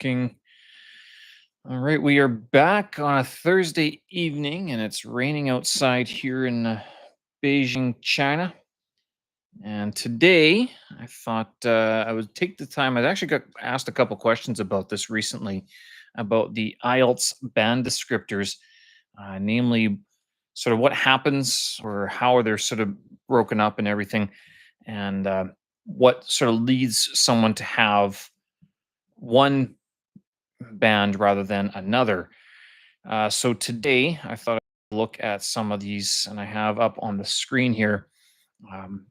King. All right, we are back on a Thursday evening, and it's raining outside here in Beijing, China. And today, I thought I would take the time. I actually got asked a couple questions about this recently, about the IELTS band descriptors, namely, sort of what happens or how they're sort of broken up and everything, and what sort of leads someone to have one band rather than another. So today, I thought I'd look at some of these, and I have up on the screen here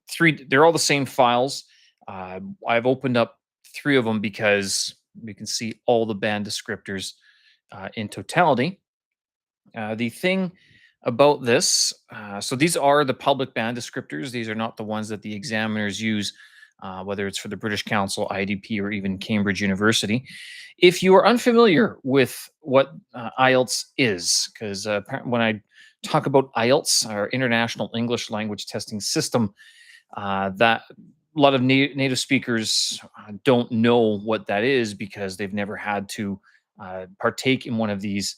three. They're all the same files. I've opened up three of them because we can see all the band descriptors in totality. The thing about this, so these are the public band descriptors. These are not the ones that the examiners use, whether it's for the British Council, IDP, or even Cambridge University. If you are unfamiliar with what IELTS is, because when I talk about IELTS, our International English Language Testing System, that a lot of native speakers don't know what that is because they've never had to partake in one of these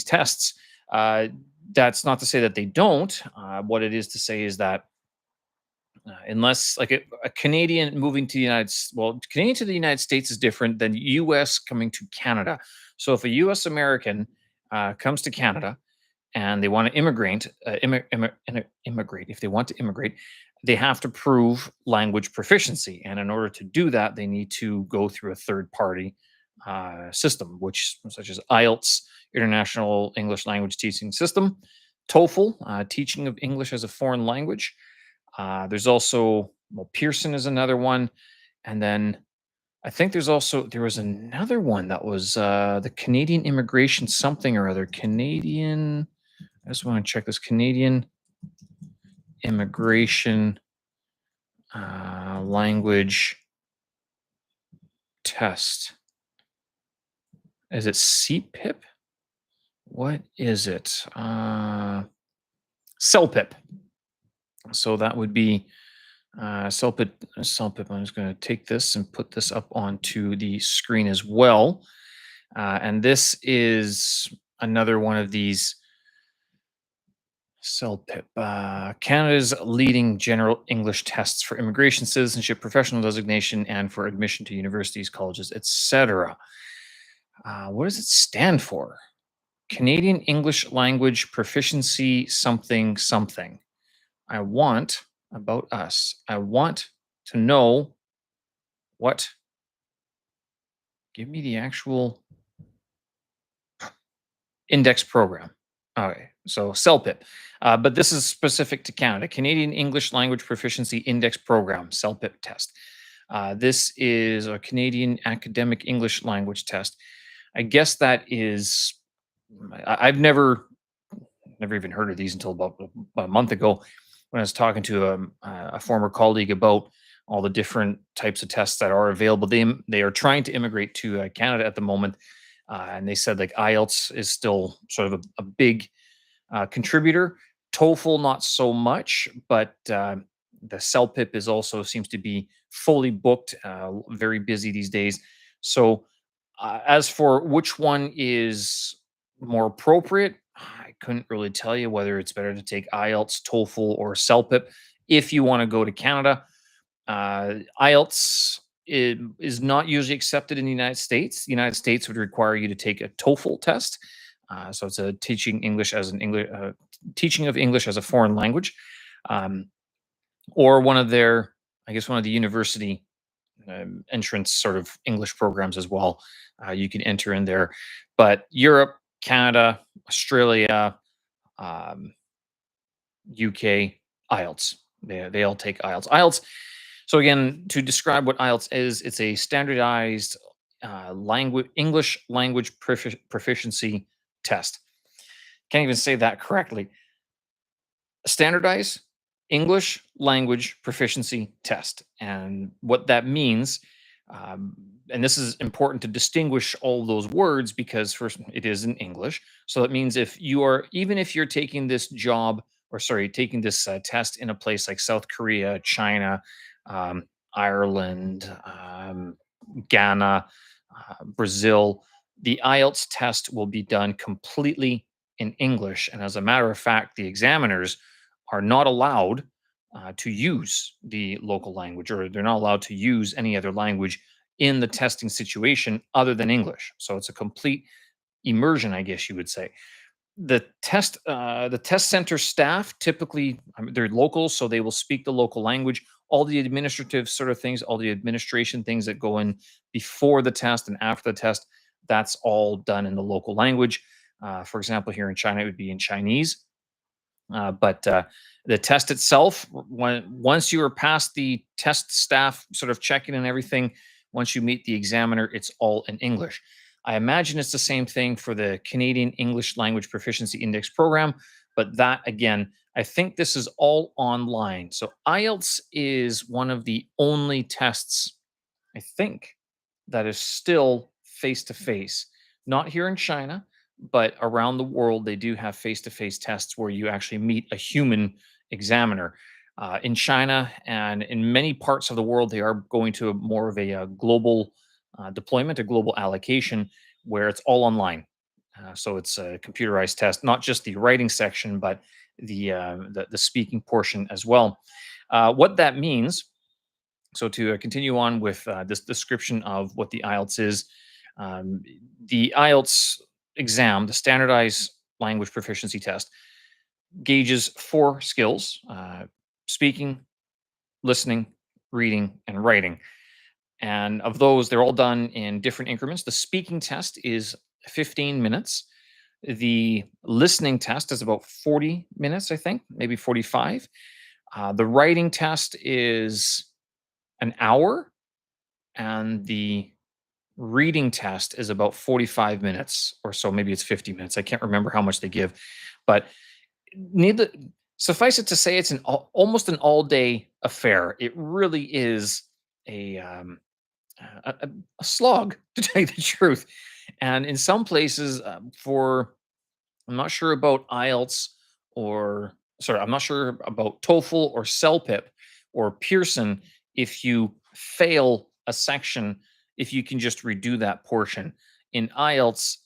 tests. Uh, that's not to say that they don't. What it is to say is that unless like a Canadian moving to the well, Canadian to the United States is different than U.S. coming to Canada. So if a U.S. American comes to Canada and they want to immigrate, if they want to immigrate, they have to prove language proficiency, and in order to do that, they need to go through a third party system, which such as IELTS, International English Language Teaching System, TOEFL, Teaching of English as a Foreign Language. There's also, well, Pearson is another one, and then I think there was another one that was the Canadian Immigration something or other. Canadian. I just want to check this Canadian Immigration Language Test. Is it CPIP? What is it? CELPIP. So that would be CELPIP. CELPIP. I'm just going to take this and put this up onto the screen as well. And this is another one of these CELPIP, Canada's leading general English tests for immigration, citizenship, professional designation, and for admission to universities, colleges, etc. What does it stand for? Canadian English Language Proficiency something something. I want about us. I want to know what. Give me the actual index program. Okay, so CELPIP. But this is specific to Canada. Canadian English Language Proficiency Index Program, CELPIP test. This is a Canadian Academic English Language Test. I guess that is, I've never even heard of these until about a month ago when I was talking to a former colleague about all the different types of tests that are available. They are trying to immigrate to Canada at the moment, and they said like IELTS is still sort of a big contributor. TOEFL not so much, but the CELPIP is also seems to be fully booked, very busy these days. So as for which one is more appropriate, I couldn't really tell you whether it's better to take IELTS, TOEFL, or CELPIP if you want to go to Canada. IELTS is not usually accepted in the United States. The United States would require you to take a TOEFL test. So it's a teaching of English as a foreign language, or one of their, I guess, one of the university entrance sort of English programs as well. You can enter in there, but Europe, Canada, Australia, um, UK, IELTS. They all take IELTS. IELTS. So again, to describe what IELTS is, it's a standardized English language proficiency test. Can't even say that correctly. Standardized English language proficiency test, and what that means. And this is important to distinguish all those words because first it is in English. So that means even if you're taking this job or sorry, taking this test in a place like South Korea, China, Ireland, Ghana, Brazil, the IELTS test will be done completely in English. And as a matter of fact, the examiners are not allowed to use the local language, or they're not allowed to use any other language in the testing situation other than English. So it's a complete immersion, I guess you would say. The test center staff typically, they're local, so they will speak the local language. All the administrative sort of things, all the administration things that go in before the test and after the test, that's all done in the local language. For example, here in China, it would be in Chinese. But the test itself, once you are past the test staff sort of checking and everything, once you meet the examiner, it's all in English. I imagine it's the same thing for the Canadian English Language Proficiency Index program, but that again, I think this is all online. So IELTS is one of the only tests, I think, that is still face to face. Not here in China, but around the world, they do have face to face tests where you actually meet a human examiner. In China and in many parts of the world, they are going to more of a global deployment, a global allocation where it's all online. So it's a computerized test, not just the writing section, but the speaking portion as well. What that means, so to continue on with this description of what the IELTS is, um, the IELTS exam, the standardized language proficiency test, gauges four skills: speaking, listening, reading, and writing. And of those, they're all done in different increments. The speaking test is 15 minutes. The listening test is about 40 minutes, I think, maybe 45. The writing test is an hour, and the reading test is about 45 minutes or so. Maybe it's 50 minutes. I can't remember how much they give, but neither suffice it to say, it's almost an all day affair. It really is a, a slog, to tell you the truth. And in some places, I'm not sure about IELTS, or sorry, I'm not sure about TOEFL or CELPIP or Pearson. If you fail a section, if you can just redo that portion. In IELTS,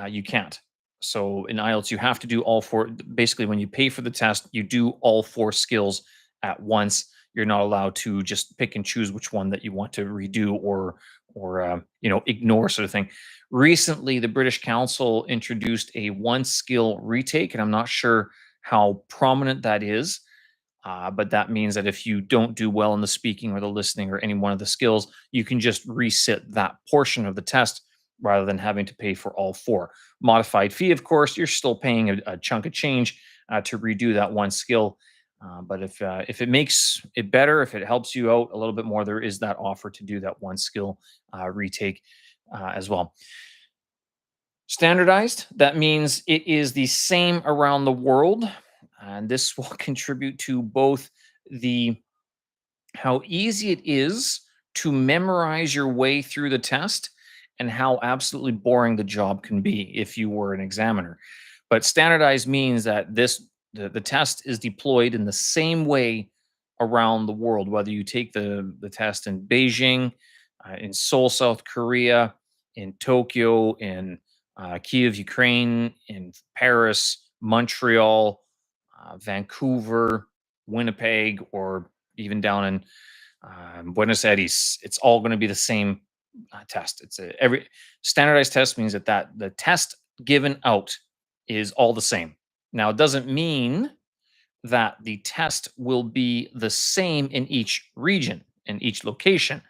you can't. So in IELTS, you have to do all four. Basically, when you pay for the test, you do all four skills at once. You're not allowed to just pick and choose which one that you want to redo, or ignore, sort of thing. Recently, the British Council introduced a one skill retake, and I'm not sure how prominent that is. But that means that if you don't do well in the speaking or the listening or any one of the skills, you can just resit that portion of the test rather than having to pay for all four. Modified fee, of course, you're still paying a chunk of change to redo that one skill. But if it makes it better, if it helps you out a little bit more, there is that offer to do that one skill retake as well. Standardized, that means it is the same around the world. And this will contribute to both the how easy it is to memorize your way through the test and how absolutely boring the job can be if you were an examiner. But standardized means that the test is deployed in the same way around the world, whether you take the test in Beijing, in Seoul, South Korea, in Tokyo, in Kiev, Ukraine, in Paris, Montreal, Vancouver, Winnipeg, or even down in Buenos Aires. It's all going to be the same test. It's every standardized test means that the test given out is all the same. Now, it doesn't mean that the test will be the same in each region, in each location.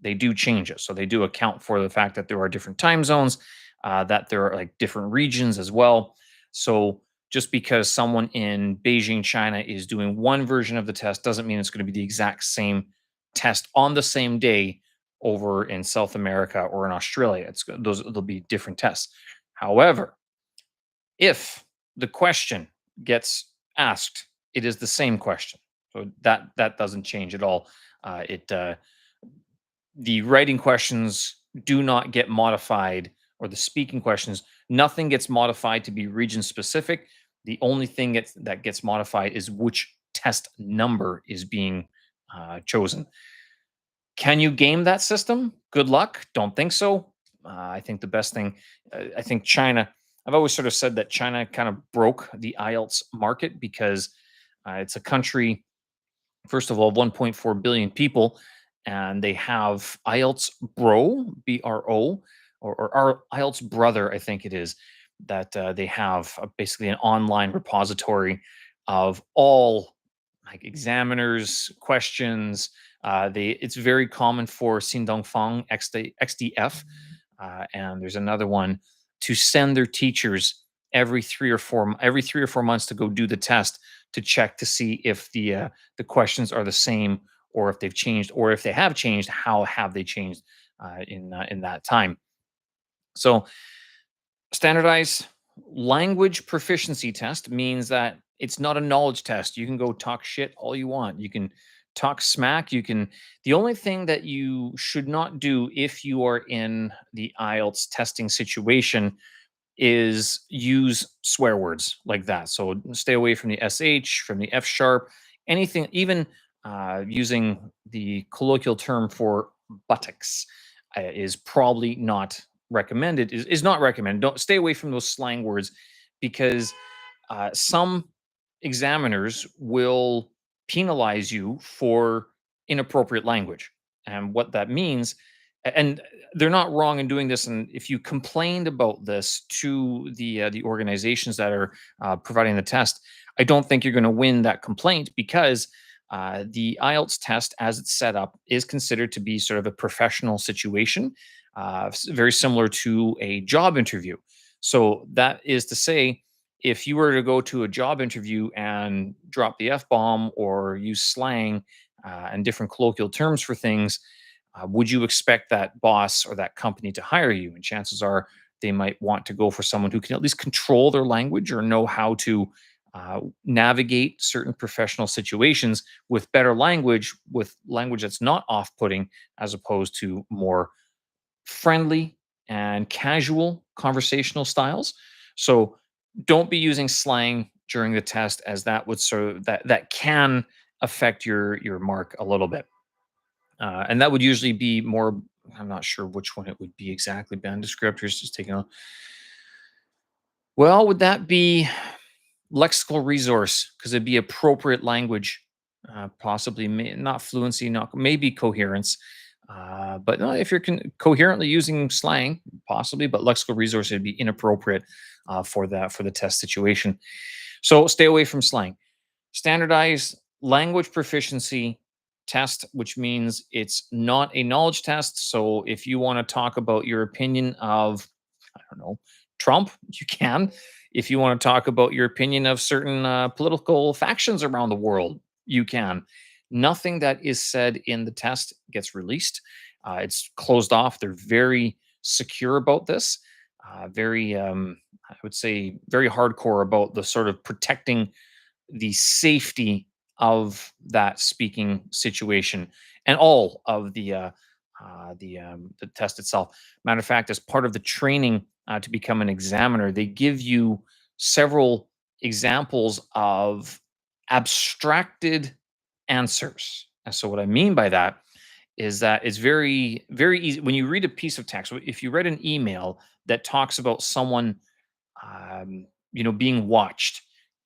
They do change it. So they do account for the fact that there are different time zones, that there are like different regions as well. So just because someone in Beijing, China is doing one version of the test doesn't mean it's going to be the exact same test on the same day over in South America or in Australia. They'll be different tests. However, if the question gets asked, it is the same question. So that doesn't change at all. It The writing questions do not get modified, or the speaking questions, nothing gets modified to be region specific. The only thing that gets modified is which test number is being chosen. Can you game that system? Good luck. Don't think so. I think the best thing, I think China, I've always sort of said that China kind of broke the IELTS market because it's a country, first of all, 1.4 billion people, and they have IELTS Bro, BRO, or our IELTS Brother, I think it is, that they have basically an online repository of all like examiners, questions. It's very common for Xindongfang XDF, and there's another one to send their teachers every 3 or 4 months to go do the test to check to see if the questions are the same, or if they've changed, or if they have changed, how have they changed in that time. So standardized language proficiency test means that it's not a knowledge test. You can go talk shit all you want. You can talk smack. You can. The only thing that you should not do if you are in the IELTS testing situation is use swear words like that. So stay away from the sh, from the f sharp, anything, even using the colloquial term for buttocks is probably not recommended. Is not recommended. Don't stay away from those slang words because some examiners will penalize you for inappropriate language. And what that means, and they're not wrong in doing this. And if you complained about this to the organizations that are providing the test, I don't think you're going to win that complaint because the IELTS test, as it's set up, is considered to be sort of a professional situation, very similar to a job interview. So that is to say, if you were to go to a job interview and drop the f bomb or use slang and different colloquial terms for things, would you expect that boss or that company to hire you? And chances are they might want to go for someone who can at least control their language or know how to navigate certain professional situations with better language, with language that's not off putting, as opposed to more friendly and casual conversational styles. So don't be using slang during the test, as that would sort of that can affect your mark a little bit. And that would usually be more, I'm not sure which one it would be exactly. Band descriptors, just taking a, well, would that be lexical resource? Because it'd be appropriate language, possibly not fluency, not maybe coherence. But no, if you're coherently using slang, possibly, but lexical resource would be inappropriate for the test situation. So stay away from slang. Standardized language proficiency test, which means it's not a knowledge test. So if you want to talk about your opinion of, I don't know, Trump, you can. If you want to talk about your opinion of certain political factions around the world, you can. Nothing that is said in the test gets released. It's closed off. They're very secure about this. Very, I would say, very hardcore about the sort of protecting the safety of that speaking situation and all of the test itself. Matter of fact, as part of the training to become an examiner, they give you several examples of abstracted answers. And so, what I mean by that is that it's very, very easy when you read a piece of text. If you read an email that talks about someone being watched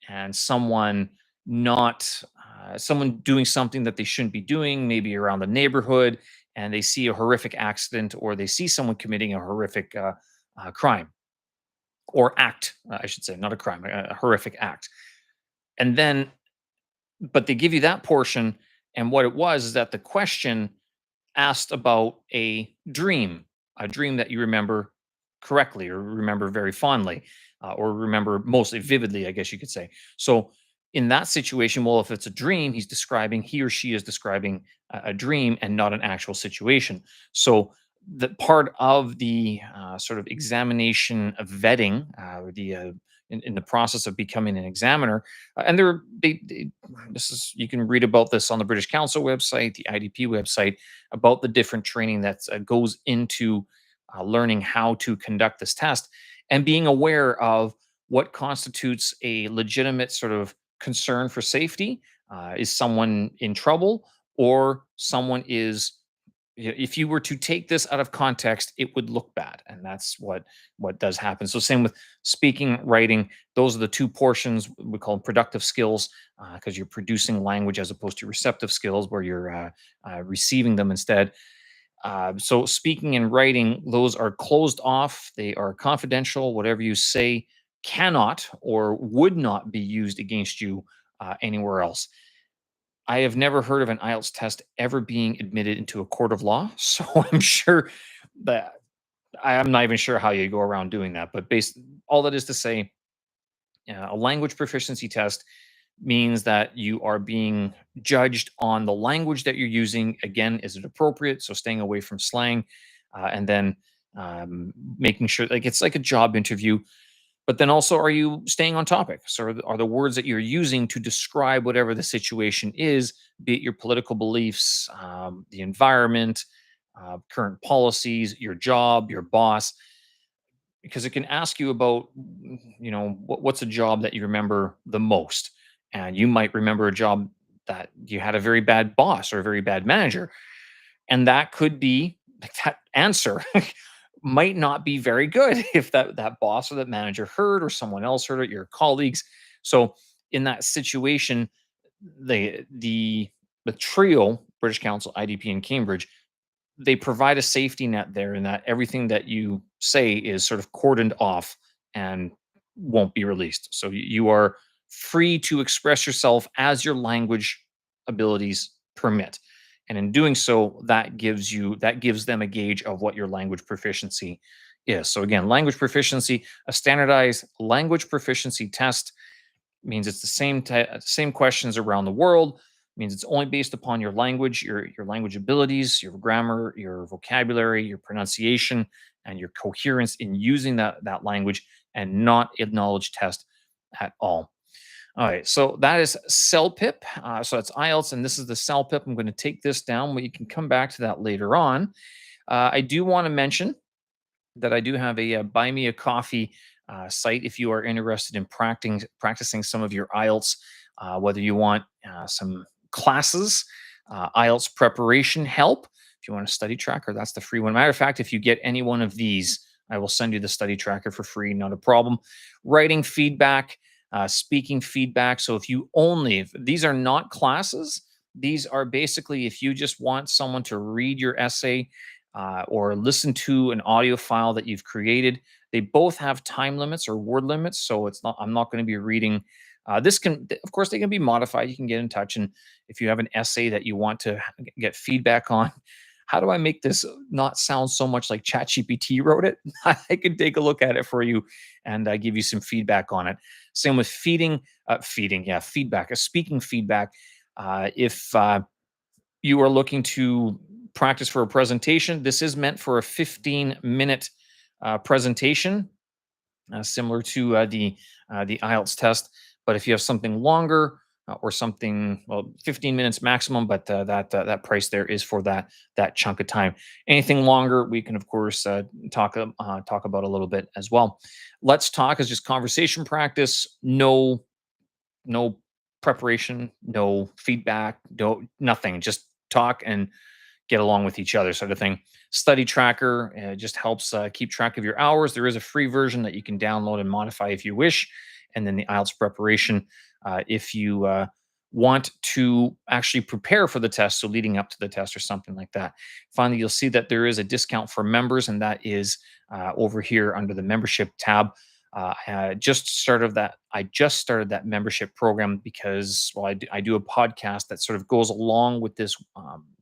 and someone not someone doing something that they shouldn't be doing, maybe around the neighborhood, and they see a horrific accident or they see someone committing a horrific crime or act, I should say, not a crime, a horrific act. And then, but they give you that portion, and what it was is that the question asked about a dream that you remember correctly or remember very fondly, or remember mostly vividly, I guess you could say. So, in that situation, well, if it's a dream, he or she is describing a dream and not an actual situation. So, the part of the sort of examination of vetting, in the process of becoming an examiner, and this is, you can read about this on the British Council website, the IDP website, about the different training that goes into learning how to conduct this test and being aware of what constitutes a legitimate sort of concern for safety. Is someone in trouble, or someone is If you were to take this out of context, it would look bad, and that's what does happen. So same with speaking, writing. Those are the two portions we call productive skills, because you're producing language as opposed to receptive skills, where you're receiving them instead. So speaking and writing, those are closed off. They are confidential. Whatever you say cannot or would not be used against you anywhere else. I have never heard of an IELTS test ever being admitted into a court of law. So I'm sure that I'm not even sure how you go around doing that. But based all that is to say, a language proficiency test means that you are being judged on the language that you're using. Again, is it appropriate? So staying away from slang, and then making sure like it's like a job interview. But then also, are you staying on topic? So are the words that you're using to describe whatever the situation is, be it your political beliefs, the environment, current policies, your job, your boss, because it can ask you about, what's a job that you remember the most, and you might remember a job that you had a very bad boss or a very bad manager, and that could be like that answer might not be very good if that boss or that manager heard or someone else heard it, your colleagues. So in that situation, the trio, British Council, IDP, and Cambridge, they provide a safety net there in that everything that you say is sort of cordoned off and won't be released. So you are free to express yourself as your language abilities permit. And in doing so, that gives them a gauge of what your language proficiency is. So again, language proficiency, a standardized language proficiency test means it's the same questions around the world. Means it's only based upon your language, your language abilities, your grammar, your vocabulary, your pronunciation, and your coherence in using that language, and not a knowledge test at all. All right, so that is CELPIP. So that's IELTS, and this is the CELPIP. I'm going to take this down, but you can come back to that later on. I do want to mention that I do have a, buy me a coffee site if you are interested in practicing some of your IELTS, whether you want some classes, IELTS preparation help. If you want a study tracker, that's the free one. Matter of fact, if you get any one of these, I will send you the study tracker for free, not a problem. Writing feedback, speaking feedback. So if these are not classes, these are basically if you just want someone to read your essay or listen to an audio file that you've created. They both have time limits or word limits, so I'm not going to be reading. Of course, they can be modified. You can get in touch, and if you have an essay that you want to get feedback on, how do I make this not sound so much like ChatGPT wrote it? I could take a look at it for you and give you some feedback on it. Same with feedback, a speaking feedback. If you are looking to practice for a presentation, this is meant for a 15-minute presentation, similar to the IELTS test. But if you have something longer or something, well, 15 minutes maximum, but that price there is for that chunk of time. Anything longer, we can of course talk about a little bit as well. Let's talk is just conversation practice. No preparation, no feedback, nothing. Just talk and get along with each other, sort of thing. Study tracker just helps keep track of your hours. There is a free version that you can download and modify if you wish. And then the IELTS preparation, if you want to actually prepare for the test, so leading up to the test or something like that. Finally, you'll see that there is a discount for members, and that is over here under the membership tab. I just started that membership program because, well, I do a podcast that sort of goes along with this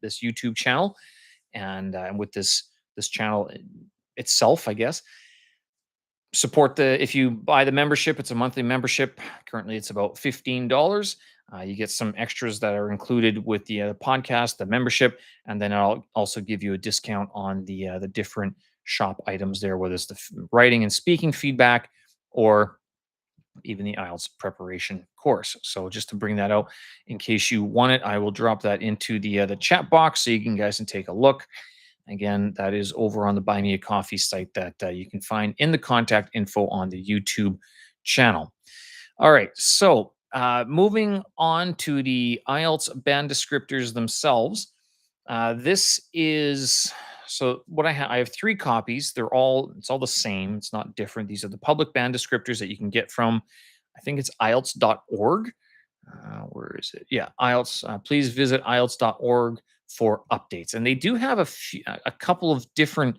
YouTube channel, and with this channel itself, I guess. If you buy the membership, it's a monthly membership. Currently, it's about $15. You get some extras that are included with the podcast, the membership, and then I'll also give you a discount on the different shop items there, whether it's the writing and speaking feedback or even the IELTS preparation course. So just to bring that out, in case you want it, I will drop that into the chat box so guys can take a look. Again, that is over on the Buy Me a Coffee site that you can find in the contact info on the YouTube channel. All right, so moving on to the IELTS band descriptors themselves. This is so what I have three copies. It's all the same. It's not different. These are the public band descriptors that you can get from, I think it's IELTS.org. Where is it? Yeah, IELTS. Please visit IELTS.org for updates. And they do have a couple of different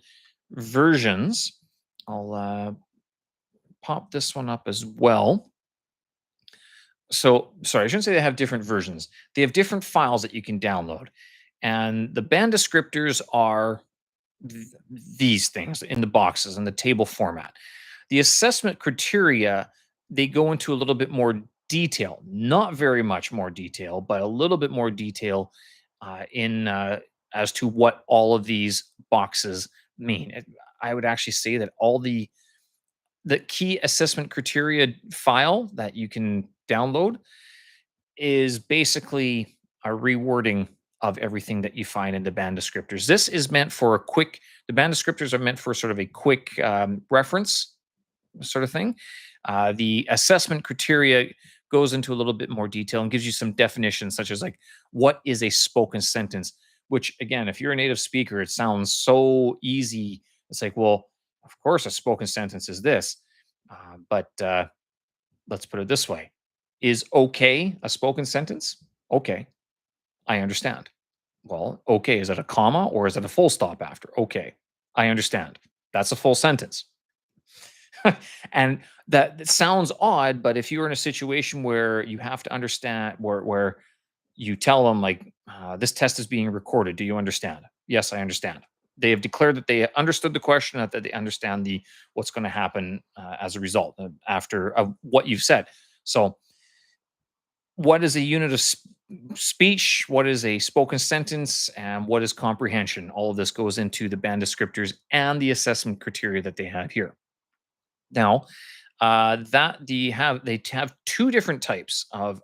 versions. I'll pop this one up as well. So, sorry, I shouldn't say they have different versions. They have different files that you can download. And the band descriptors are th- these things in the boxes in the table format. The assessment criteria, they go into a little bit more detail, not very much more detail, but a little bit more detail in as to what all of these boxes mean. I would actually say that all the key assessment criteria file that you can download is basically a rewording of everything that you find in the band descriptors. This is meant for a quick, the band descriptors are meant for sort of a quick reference sort of thing. The assessment criteria goes into a little bit more detail and gives you some definitions, such as like, what is a spoken sentence? Which, again, if you're a native speaker, it sounds so easy. It's like, well, of course, a spoken sentence is this. But let's put it this way: is okay a spoken sentence? Okay, I understand. Well, okay, is it a comma or is it a full stop after? Okay, I understand. That's a full sentence. And that sounds odd, but if you're in a situation where you have to understand, where you tell them like, this test is being recorded, do you understand? Yes, I understand. They have declared that they understood the question, that they understand the what's going to happen as a result after what you've said. So, what is a unit of speech? What is a spoken sentence? And what is comprehension? All of this goes into the band descriptors and the assessment criteria that they have here. Now, they have two different types of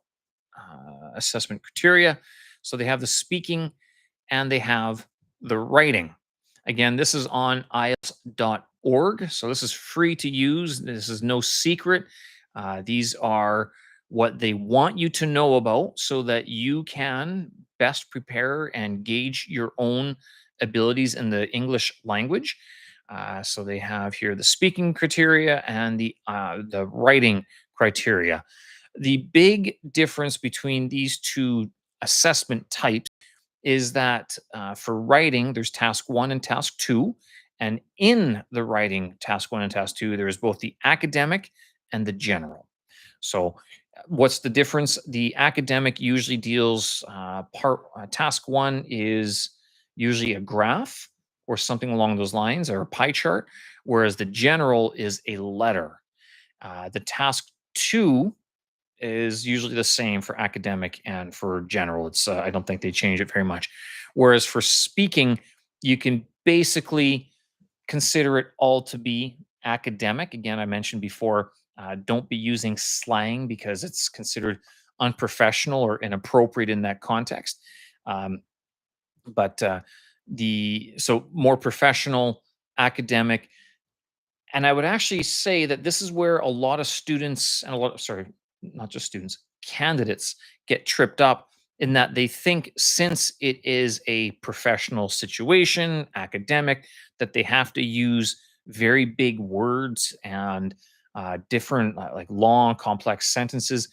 assessment criteria. So they have the speaking and they have the writing. Again, this is on IELTS.org. So this is free to use. This is no secret. These are what they want you to know about so that you can best prepare and gauge your own abilities in the English language. So they have here the speaking criteria and the writing criteria. The big difference between these two assessment types is that for writing, there's task one and task two. And in the writing task one and task two, there is both the academic and the general. So, what's the difference? The academic usually deals, task one is usually a graph or something along those lines, or a pie chart, whereas the general is a letter. The task two is usually the same for academic and for general. I don't think they change it very much. Whereas for speaking, you can basically consider it all to be academic. Again, I mentioned before, don't be using slang because it's considered unprofessional or inappropriate in that context. Um, but the so more professional, academic, and I would actually say that this is where a lot of students and a lot of, sorry, not just students, candidates get tripped up, in that they think since it is a professional situation, academic, that they have to use very big words and different, like long, complex sentences.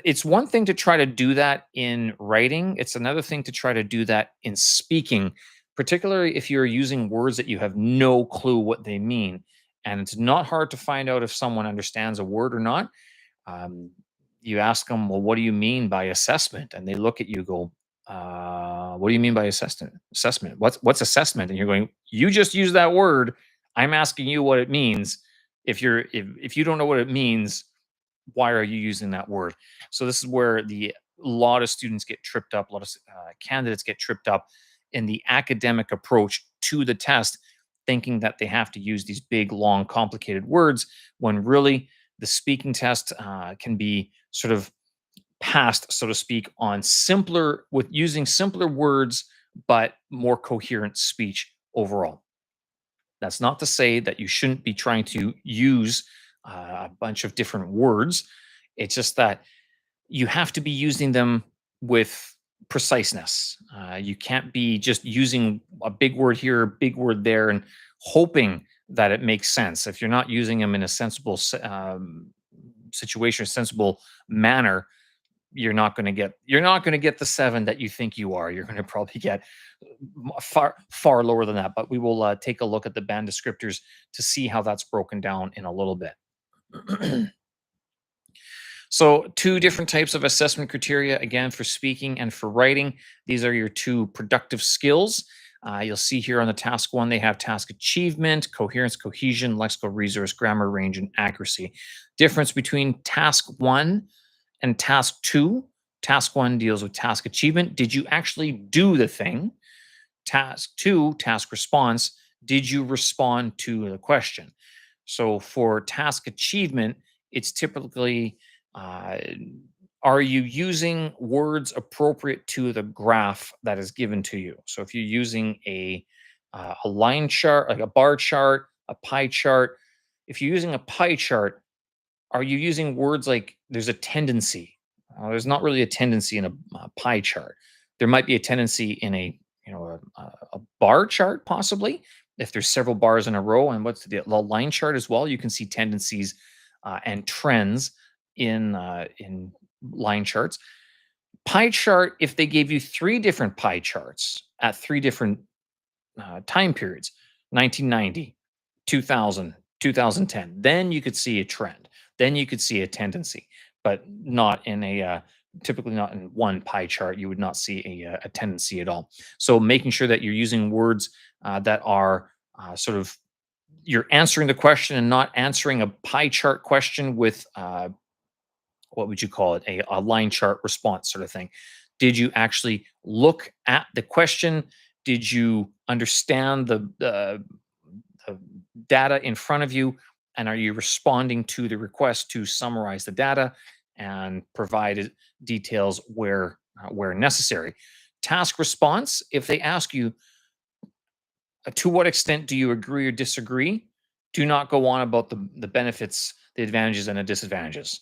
It's one thing to try to do that in writing. It's another thing to try to do that in speaking, particularly if you're using words that you have no clue what they mean. And it's not hard to find out if someone understands a word or not. Um, you ask them, well, what do you mean by assessment? And they look at you, go, what do you mean by assessment? Assessment. What's assessment? And you're going, you just use that word. I'm asking you what it means. If you don't know what it means, why are you using that word? So this is where the a lot of students get tripped up, a lot of candidates get tripped up in the academic approach to the test, thinking that they have to use these big, long, complicated words, when really the speaking test can be sort of passed, so to speak, on simpler, with using simpler words, but more coherent speech overall. That's not to say that you shouldn't be trying to use a bunch of different words. It's just that you have to be using them with preciseness. You can't be just using a big word here, a big word there, and hoping that it makes sense. If you're not using them in a sensible situation, sensible manner, you're not going to get the 7 that you think you are. You're going to probably get far lower than that. But we will take a look at the band descriptors to see how that's broken down in a little bit. So, two different types of assessment criteria, again, for speaking and for writing. These are your two productive skills. You'll see here on the task one, they have task achievement, coherence, cohesion, lexical resource, grammar, range, and accuracy. Difference between task one and task two. Task one deals with task achievement. Did you actually do the thing? Task two, task response. Did you respond to the question? So for task achievement, it's typically uh, are you using words appropriate to the graph that is given to you? So if you're using a line chart, like a bar chart, a pie chart, if you're using a pie chart, are you using words like there's a tendency? There's not really a tendency in a pie chart. There might be a tendency in a bar chart possibly if there's several bars in a row. And what's the line chart as well? You can see tendencies and trends in line charts. Pie chart. If they gave you three different pie charts at three different time periods, 1990, 2000, 2010, then you could see a trend. Then you could see a tendency, but not in typically not in one pie chart. You would not see a tendency at all. So making sure that you're using words that are sort of you're answering the question and not answering a pie chart question with what would you call it? A line chart response sort of thing. Did you actually look at the question? Did you understand the data in front of you? And are you responding to the request to summarize the data and provide details where necessary? Task response, if they ask you, to what extent do you agree or disagree? Do not go on about the benefits, the advantages, and the disadvantages.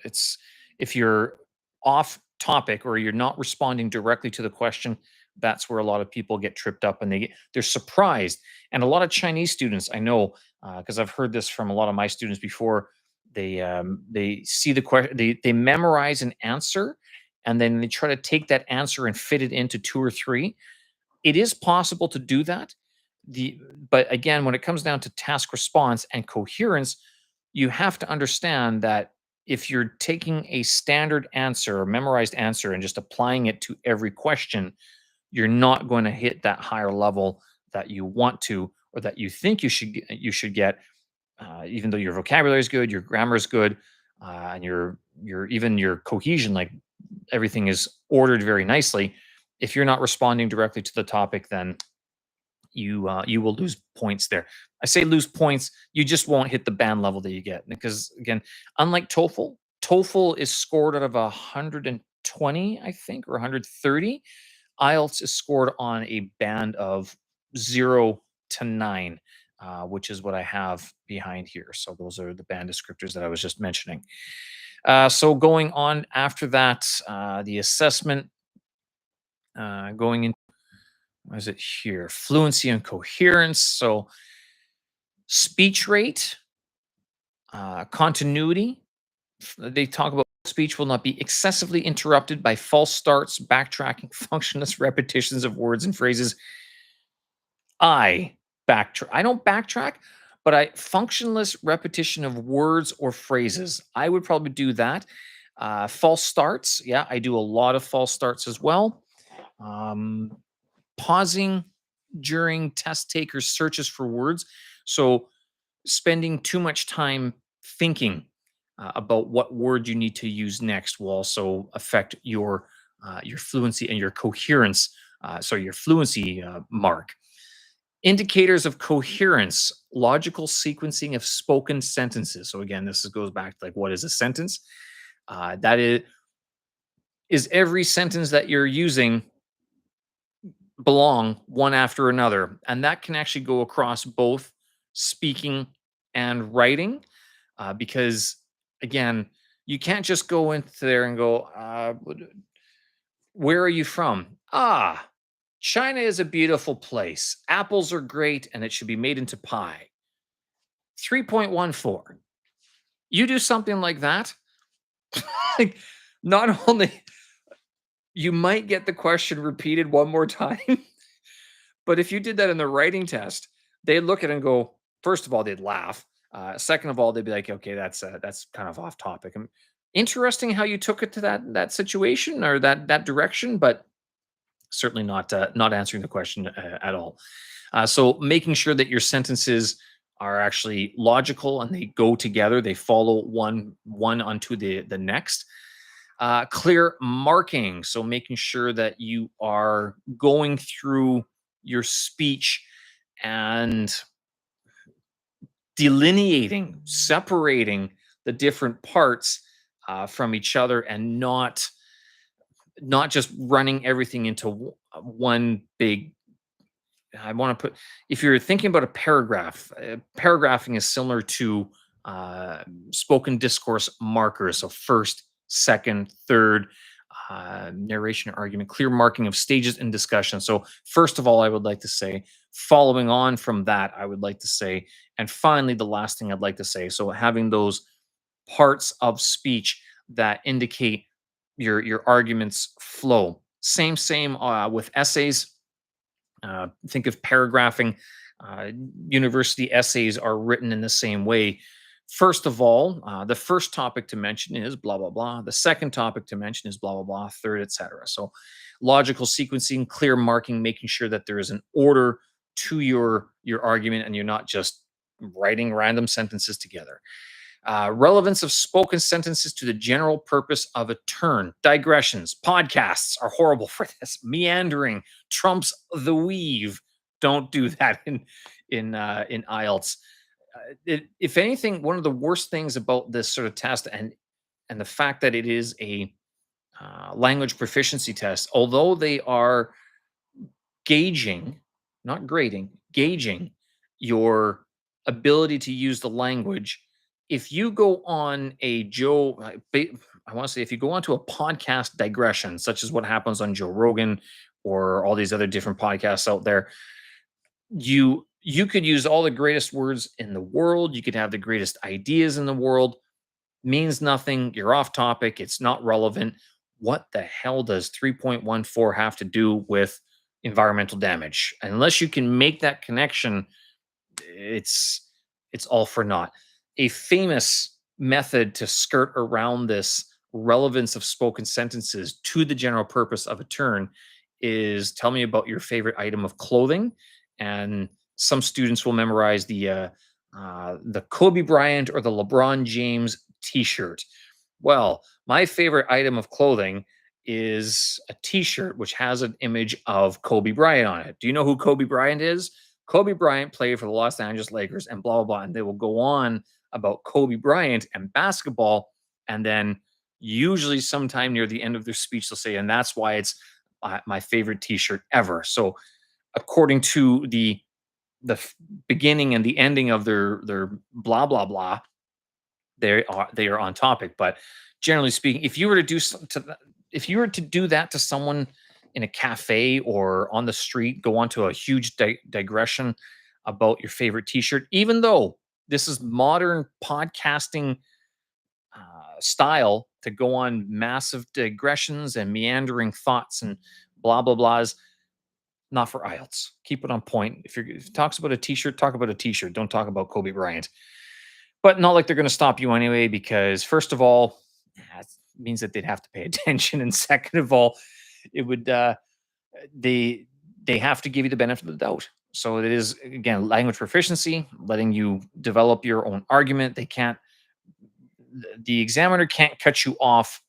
It's if you're off topic or you're not responding directly to the question, that's where a lot of people get tripped up and they're surprised. And a lot of Chinese students, I know, because I've heard this from a lot of my students before. They see the question, they memorize an answer, and then they try to take that answer and fit it into two or three. It is possible to do that. The But again, when it comes down to task response and coherence, you have to understand that if you're taking a standard answer or memorized answer and just applying it to every question, you're not going to hit that higher level that you want to or that you think you should get. Even though your vocabulary is good, your grammar is good, and your even your cohesion, like everything is ordered very nicely. If you're not responding directly to the topic, then you will lose points there. I say lose points, you just won't hit the band level that you get because again, unlike TOEFL, TOEFL is scored out of 120, I think, or 130. IELTS is scored on a band of 0 to 9, which is what I have behind here. So those are the band descriptors that I was just mentioning. So going on after that, the assessment, going into what is it here? Fluency and coherence. So speech rate, continuity. They talk about speech will not be excessively interrupted by false starts, backtracking, functionless repetitions of words and phrases. I backtrack. I don't backtrack, but I functionless repetition of words or phrases. I would probably do that. False starts. Yeah, I do a lot of false starts as well. Um, Pausing during test takers searches for words. So spending too much time thinking about what word you need to use next will also affect your fluency and your coherence. So your fluency mark. Indicators of coherence, logical sequencing of spoken sentences. So again, goes back to like what is a sentence? That is every sentence that you're using belong one after another. And that can actually go across both speaking and writing because, again, you can't just go into there and go, Where are you from? Ah, China is a beautiful place. Apples are great and it should be made into pie. 3.14. You do something like that, like, not only you might get the question repeated one more time, but if you did that in the writing test, they'd look at it and go, first of all, they'd laugh. Second of all, they'd be like, okay, that's kind of off topic. And interesting how you took it to that situation or that direction, but certainly not answering the question at all. So making sure that your sentences are actually logical and they go together, they follow one onto the next. Clear marking, so making sure that you are going through your speech and delineating, separating the different parts from each other, and not just running everything into one big. I want to put, if you're thinking about a paragraph, paragraphing is similar to uh, spoken discourse markers. So first, second, third, narration or argument, clear marking of stages in discussion. So first of all, I would like to say, following on from that, I would like to say, and finally, the last thing I'd like to say. So having those parts of speech that indicate your argument's flow. Same with essays. Think of paragraphing. Uh, University essays are written in the same way. First of all, the first topic to mention is blah blah blah. The second topic to mention is blah blah blah. Third, etc. So, logical sequencing, clear marking, making sure that there is an order to your argument, and you're not just writing random sentences together. Relevance of spoken sentences to the general purpose of a turn. Digressions. Podcasts are horrible for this. Meandering trumps the weave. Don't do that in IELTS. If anything, one of the worst things about this sort of test, and the fact that it is a language proficiency test, although they are gauging, not grading, gauging your ability to use the language. If you go on a I want to say, if you go onto a podcast digression, such as what happens on Joe Rogan or all these other different podcasts out there, you could use all the greatest words in the world. You could have the greatest ideas in the world, means nothing. You're off topic. It's not relevant. What the hell does 3.14 have to do with environmental damage? Unless you can make that connection, it's it's all for naught. A famous method to skirt around this relevance of spoken sentences to the general purpose of a turn is, tell me about your favorite item of clothing. And some students will memorize the Kobe Bryant or the LeBron James T-shirt. Well, my favorite item of clothing is a T-shirt which has an image of Kobe Bryant on it. Do you know who Kobe Bryant is? Kobe Bryant played for the Los Angeles Lakers and blah blah blah. And they will go on about Kobe Bryant and basketball, and then usually sometime near the end of their speech they'll say, and that's why it's my favorite T-shirt ever. So according to the beginning and the ending of their blah blah blah, they are on topic. But generally speaking, if you were to if you were to do that to someone in a cafe or on the street, go on to a huge digression about your favorite T-shirt, even though this is modern podcasting style to go on massive digressions and meandering thoughts and blah blah blahs, not for IELTS. Keep it on point. If it talks about a T-shirt, talk about a T-shirt. Don't talk about Kobe Bryant. But not like they're going to stop you anyway, because first of all, it means that they'd have to pay attention, and second of all, it would they they have to give you the benefit of the doubt. So it is, again, language proficiency, letting you develop your own argument. They can't the examiner can't cut you off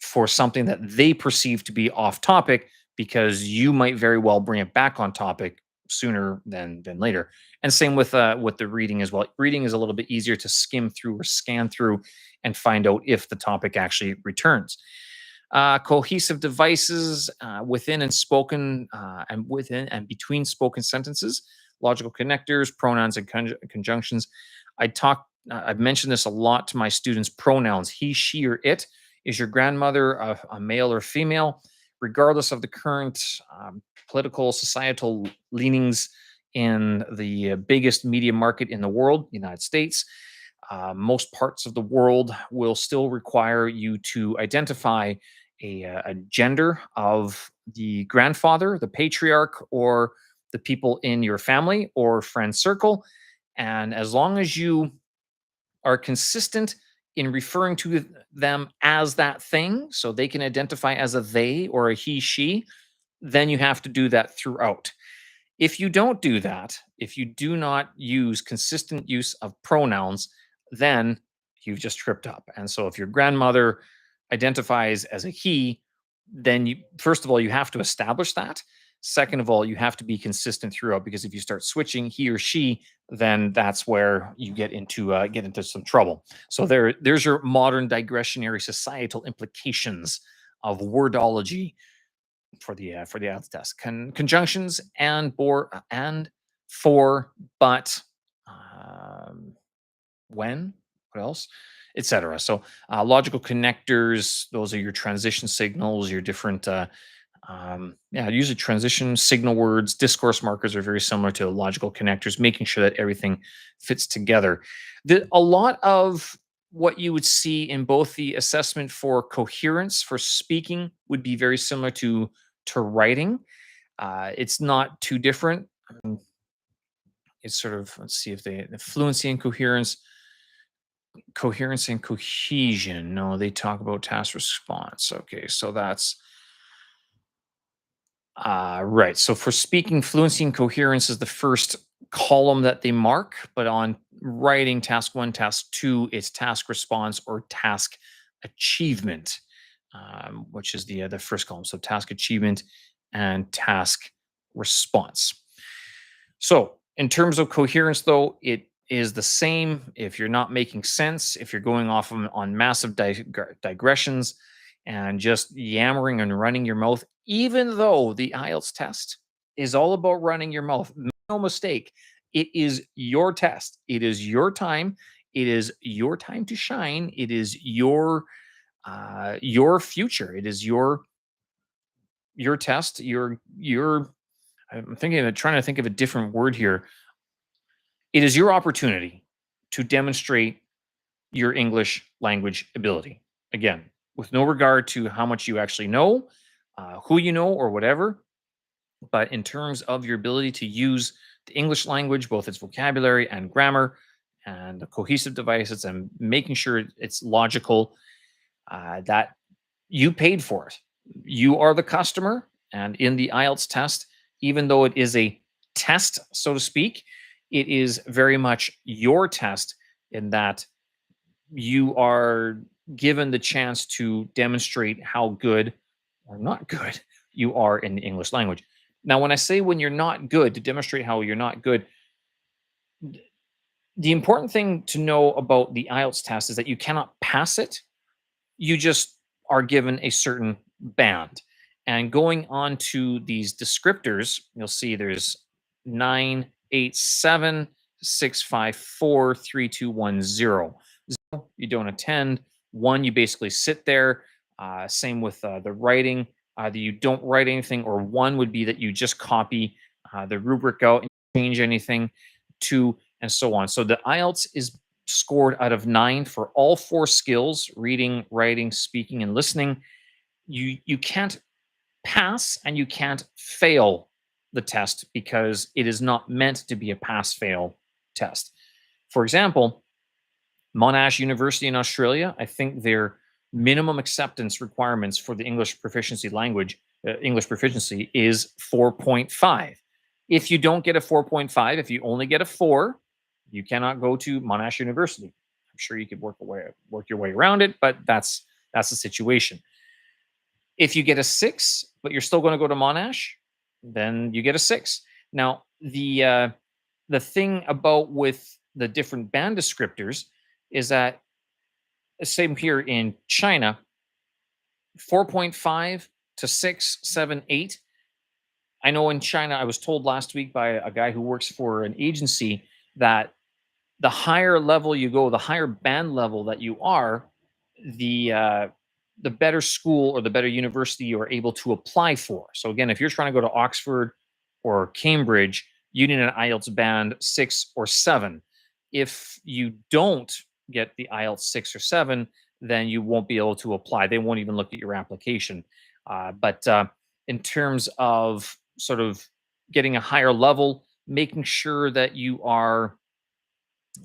for something that they perceive to be off topic, because you might very well bring it back on topic sooner than later. And same with the reading as well. Reading is a little bit easier to skim through or scan through and find out if the topic actually returns. Cohesive devices within and spoken and within and between spoken sentences, logical connectors, pronouns, and conjunctions. I've mentioned this a lot to my students. Pronouns: he, she, or it. Is your grandmother a male or female? regardless of the current political, societal leanings in the biggest media market in the world, United States. Most parts of the world will still require you to identify a gender of the grandfather, the patriarch, or the people in your family or friend circle. And as long as you are consistent in referring to them as that thing, so they can identify as a they or a he, she, then you have to do that throughout. If you don't do that, if you do not use consistent use of pronouns, then you've just tripped up. And so if your grandmother identifies as a he, then you first of all you have to establish that. Second of all, you have to be consistent throughout, because if you start switching he or she, then that's where you get into some trouble. So there's your modern digressionary societal implications of wordology for the IELTS test. Conjunctions and and for, but, um, when, what else, etc. So logical connectors, those are your transition signals, your different yeah, usually transition signal words. Discourse markers are very similar to logical connectors, making sure that everything fits together. A lot of what you would see in both the assessment for coherence for speaking would be very similar to writing. It's not too different. Um, It's sort of, let's see if the fluency and coherence and cohesion. No, they talk about task response. Okay, so that's right. So for speaking, fluency and coherence is the first column that they mark, but on writing, task one, task two, it's task response or task achievement, which is the first column. So task achievement and task response. So in terms of coherence, though, it is the same. If you're not making sense, if you're going off on massive digressions and just yammering and running your mouth, even though the IELTS test is all about running your mouth, make no mistake, it is your test. It is your time. It is your time to shine. It is your future. It is your test. Your I'm thinking of trying to think of a different word here. It is your opportunity to demonstrate your English language ability. Again, with no regard to how much you actually know, who you know, or whatever. But in terms of your ability to use the English language, both its vocabulary and grammar, and the cohesive devices, and making sure it's logical, that you paid for it. You are the customer. And in the IELTS test, even though it is a test, so to speak, it is very much your test in that you are given the chance to demonstrate how good or not good you are in the English language. Now, when I say when you're not good, to demonstrate how you're not good, the important thing to know about the IELTS test is that you cannot pass it. You just are given a certain band. And going on to these descriptors, you'll see there's 9, 8, 7, 6, 5, 4, 3, 2, 1, 0. You don't attend. One, you basically sit there. Same with the writing. Either you don't write anything, or one would be that you just copy the rubric out and change anything. Two, and so on. So the IELTS is scored out of 9 for all 4 skills: reading, writing, speaking, and listening. You can't pass and you can't fail the test, because it is not meant to be a pass fail test. For example, Monash University in Australia, I think their minimum acceptance requirements for the English proficiency is 4.5. If you don't get a 4.5, if you only get a 4, you cannot go to Monash University. I'm sure you could work your way around it, but that's the situation. If you get a 6, but you're still going to go to Monash, then you get a 6. Now, the thing about with the different band descriptors is that, same here in China, 4.5 to 6, 7, 8. I know in China, I was told last week by a guy who works for an agency that the higher level you go, the higher band level that you are, the the better school or the better university you are able to apply for. So again, if you're trying to go to Oxford or Cambridge, you need an IELTS band 6 or 7. If you don't get the IELTS 6 or 7, then you won't be able to apply. They won't even look at your application. But in terms of sort of getting a higher level, making sure that you are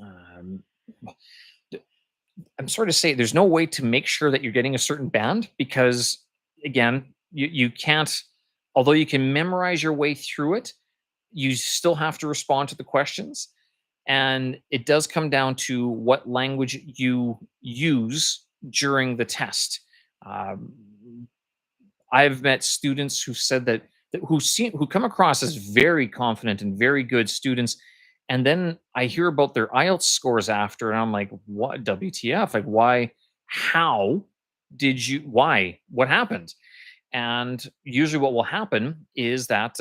um, I'm sorry to say there's no way to make sure that you're getting a certain band because again, you can't, although you can memorize your way through it, you still have to respond to the questions. And it does come down to what language you use during the test. Um, I've met students who said who come across as very confident and very good students, and then I hear about their IELTS scores after, and I'm like, "What? WTF? Like, why? How did you? Why? What happened?" And usually, what will happen is that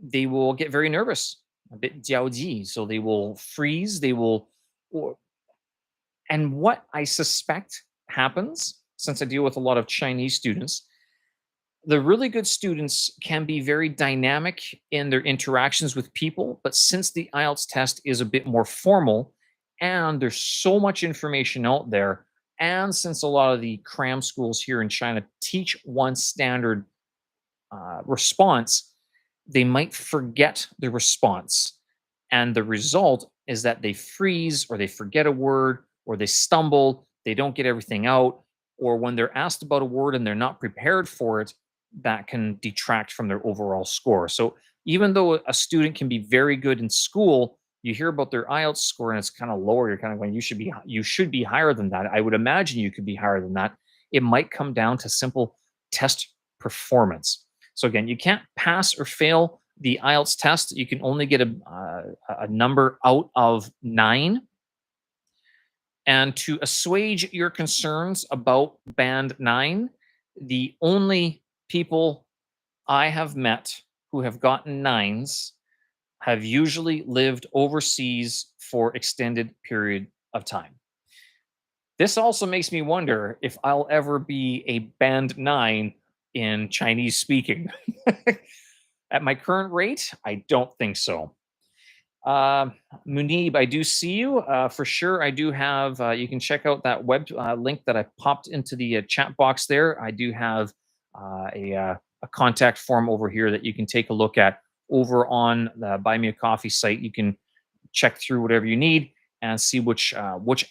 they will get very nervous, a bit jiaoji, so they will freeze. They will, or, and what I suspect happens, since I deal with a lot of Chinese students, the really good students can be very dynamic in their interactions with people, but since the IELTS test is a bit more formal and there's so much information out there, and since a lot of the cram schools here in China teach one standard response, they might forget the response. And the result is that they freeze or they forget a word or they stumble, they don't get everything out, or when they're asked about a word and they're not prepared for it, that can detract from their overall score. So even though a student can be very good in school, you hear about their IELTS score and it's kind of lower. You're kind of going, you should be higher than that. I would imagine you could be higher than that. It might come down to simple test performance. So again, you can't pass or fail the IELTS test. You can only get a number out of 9. And to assuage your concerns about band 9, the only people I have met who have gotten 9s have usually lived overseas for extended period of time. This also makes me wonder if I'll ever be a band 9 in Chinese speaking. At my current rate, I don't think so. Uh, Munib, I do see you for sure. I do have. You can check out that web link that I popped into the chat box there. I do have a contact form over here that you can take a look at over on the Buy Me a Coffee site. You can check through whatever you need and see which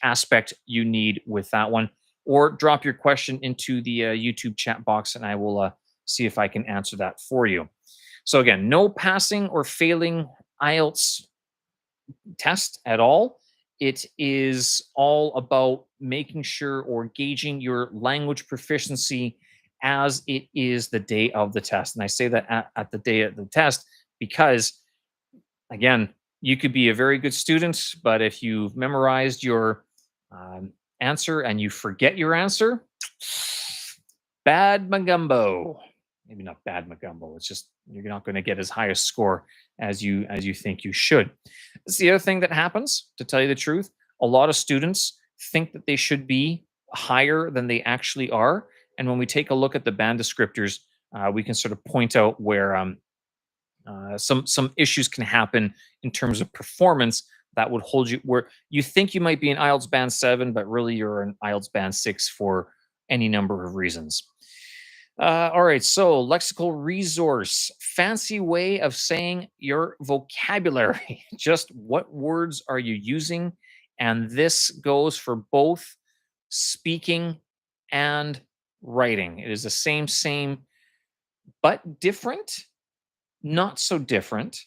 aspect you need with that one, or drop your question into the YouTube chat box, and I will see if I can answer that for you. So again, no passing or failing IELTS test at all. It is all about making sure or gauging your language proficiency as it is the day of the test. And I say that at the day of the test because, again, you could be a very good student, but if you've memorized your answer and you forget your answer, bad magumbo. Maybe not bad magumbo. It's just you're not going to get as high a score as you think you should. It's the other thing that happens, to tell you the truth. A lot of students think that they should be higher than they actually are. And when we take a look at the band descriptors, we can sort of point out where some issues can happen in terms of performance that would hold you where you think you might be an IELTS band 7, but really you're an IELTS band 6 for any number of reasons. All right, so lexical resource, fancy way of saying your vocabulary. Just what words are you using? And this goes for both speaking and writing. It is the same, but different, not so different.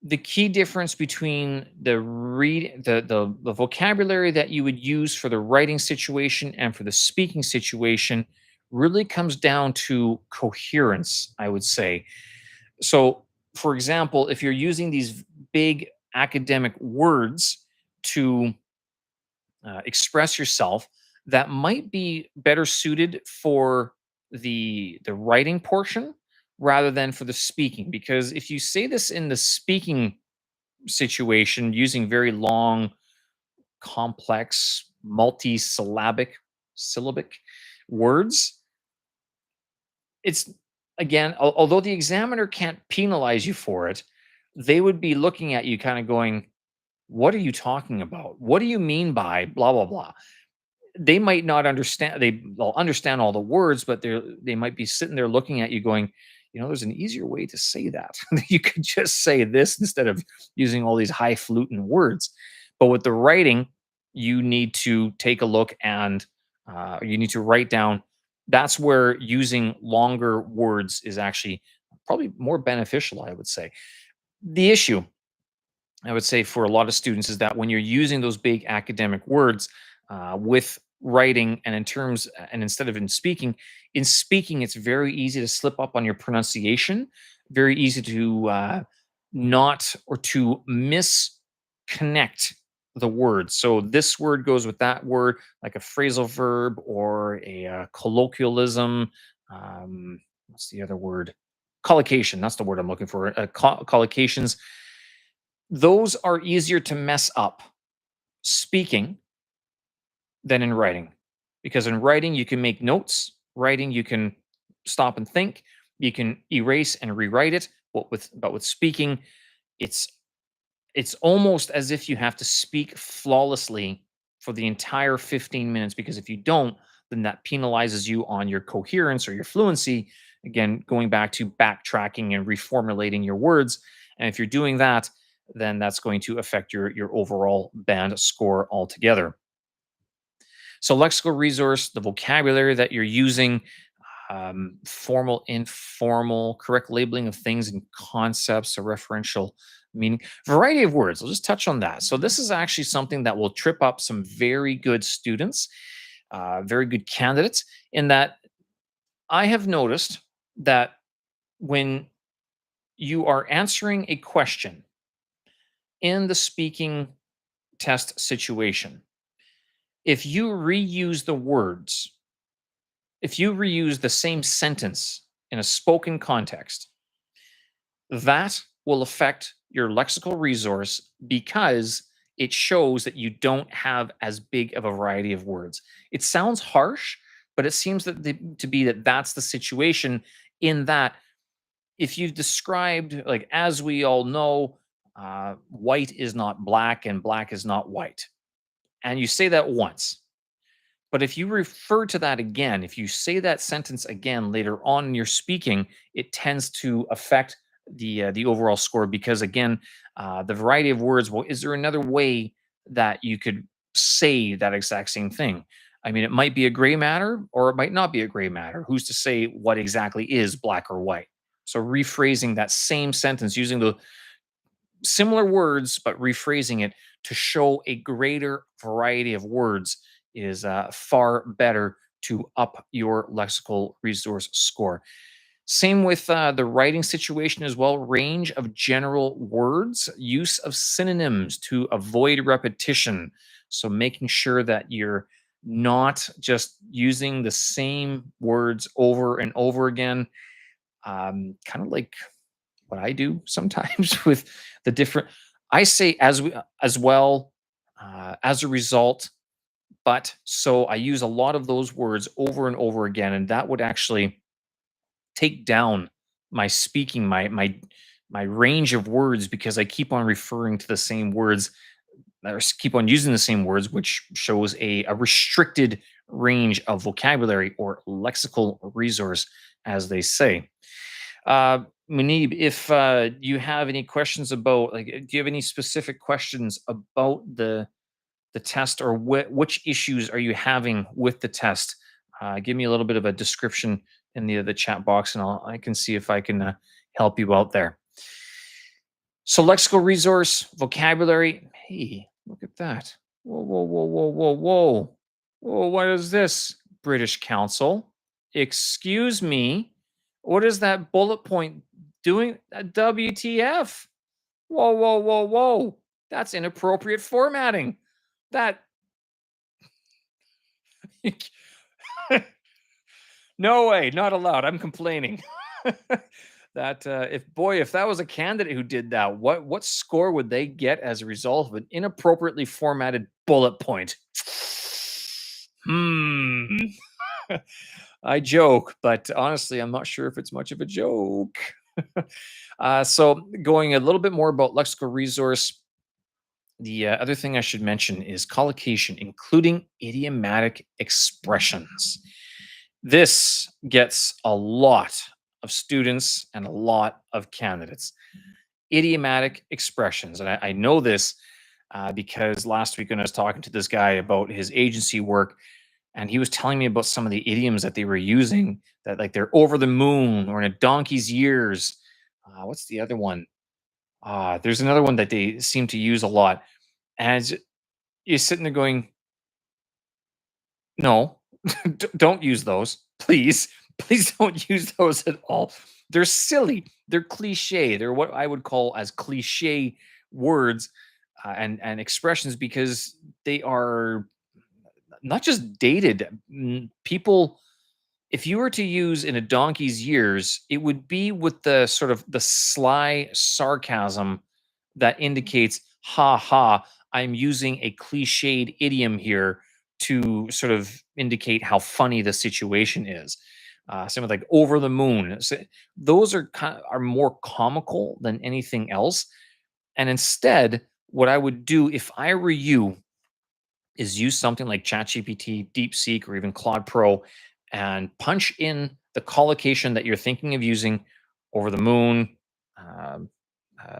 The key difference between the vocabulary that you would use for the writing situation and for the speaking situation really comes down to coherence, I would say. So, for example, if you're using these big academic words to express yourself, that might be better suited for the writing portion rather than for the speaking. Because if you say this in the speaking situation using very long, complex, multi-syllabic words, it's again, although the examiner can't penalize you for it, they would be looking at you kind of going, what are you talking about? What do you mean by blah, blah, blah? They might not understand, they'll understand all the words, but they might be sitting there looking at you going, there's an easier way to say that. You could just say this instead of using all these highfalutin words. But with the writing, you need to take a look and you need to write down. That's where using longer words is actually probably more beneficial, I would say. The issue, I would say, for a lot of students is that when you're using those big academic words with writing and instead of in speaking, it's very easy to slip up on your pronunciation, very easy to not or to misconnect the words. So this word goes with that word, like a phrasal verb or a colloquialism. What's the other word? Collocation. That's the word I'm looking for. Collocations, those are easier to mess up speaking than in writing. Because in writing, you can make notes. Writing, you can stop and think. You can erase and rewrite it. But with speaking, it's it's almost as if you have to speak flawlessly for the entire 15 minutes, because if you don't, then that penalizes you on your coherence or your fluency. Again, going back to backtracking and reformulating your words. And if you're doing that, then that's going to affect your overall band score altogether. So, lexical resource, the vocabulary that you're using, formal, informal, correct labeling of things and concepts, a referential meaning, variety of words. I'll just touch on that. So, this is actually something that will trip up some very good students, very good candidates, in that I have noticed that when you are answering a question in the speaking test situation, if you reuse the words, if you reuse the same sentence in a spoken context, that will affect your lexical resource because it shows that you don't have as big of a variety of words. It sounds harsh, but it seems to be that that's the situation, in that if you've described, like, as we all know, white is not black and black is not white, and you say that once, but if you refer to that again, if you say that sentence again later on in your speaking, it tends to affect the overall score, because again, the variety of words. Well, is there another way that you could say that exact same thing? I mean, it might be a gray matter, or it might not be a gray matter. Who's to say what exactly is black or white? So rephrasing that same sentence using the similar words, but rephrasing it to show a greater variety of words is far better to up your lexical resource score. Same with the writing situation as well. Range of general words, use of synonyms to avoid repetition. So making sure that you're not just using the same words over and over again. Kind of like what I do sometimes with the different. I say as well, as a result, but so I use a lot of those words over and over again, and that would actually take down my speaking, my range of words, because I keep on referring to the same words, or keep on using the same words, which shows a restricted range of vocabulary or lexical resource, as they say. Uh, Munib, if you have any questions about, like, do you have any specific questions about the test, or which issues are you having with the test? Give me a little bit of a description in the chat box, and I can see if I can help you out there. So, lexical resource, vocabulary. Hey, look at that! Whoa, whoa, whoa, whoa, whoa, whoa! Whoa! What is this, British Council? Excuse me. What is that bullet point doing? WTF? Whoa, whoa, whoa, whoa! That's inappropriate formatting. That no way, not allowed. I'm complaining. That if that was a candidate who did that, what score would they get as a result of an inappropriately formatted bullet point? Hmm. I joke, but honestly, I'm not sure if it's much of a joke. So, going a little bit more about lexical resource, the other thing I should mention is collocation, including idiomatic expressions. This gets a lot of students and a lot of candidates. Idiomatic expressions. And I know this because last week when I was talking to this guy about his agency work, and he was telling me about some of the idioms that they were using that like they're over the moon or in a donkey's years. What's the other one? There's another one that they seem to use a lot. And you're sitting there going, no, don't use those, please. Please don't use those at all. They're silly. They're cliche. They're what I would call as cliche words and expressions because they are not just dated. People, if you were to use in a donkey's years, it would be with the sort of the sly sarcasm that indicates, ha ha, I'm using a cliched idiom here to sort of indicate how funny the situation is. Same with like over the moon. So those are are more comical than anything else. And instead, what I would do if I were you is use something like ChatGPT, DeepSeek, or even Claude Pro and punch in the collocation that you're thinking of using over the moon. Um, uh,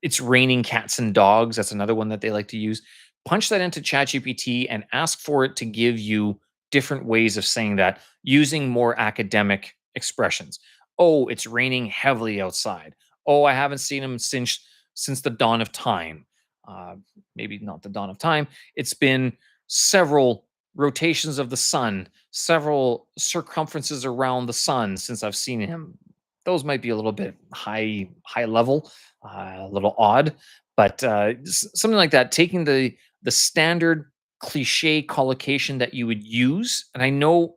it's raining cats and dogs. That's another one that they like to use. Punch that into ChatGPT and ask for it to give you different ways of saying that using more academic expressions. Oh, it's raining heavily outside. Oh, I haven't seen him since the dawn of time. Uh, Maybe not the dawn of time. It's been several rotations of the sun, several circumferences around the sun since I've seen him. Those might be a little bit high level, a little odd, but something like that. Taking the standard cliche collocation that you would use, and I know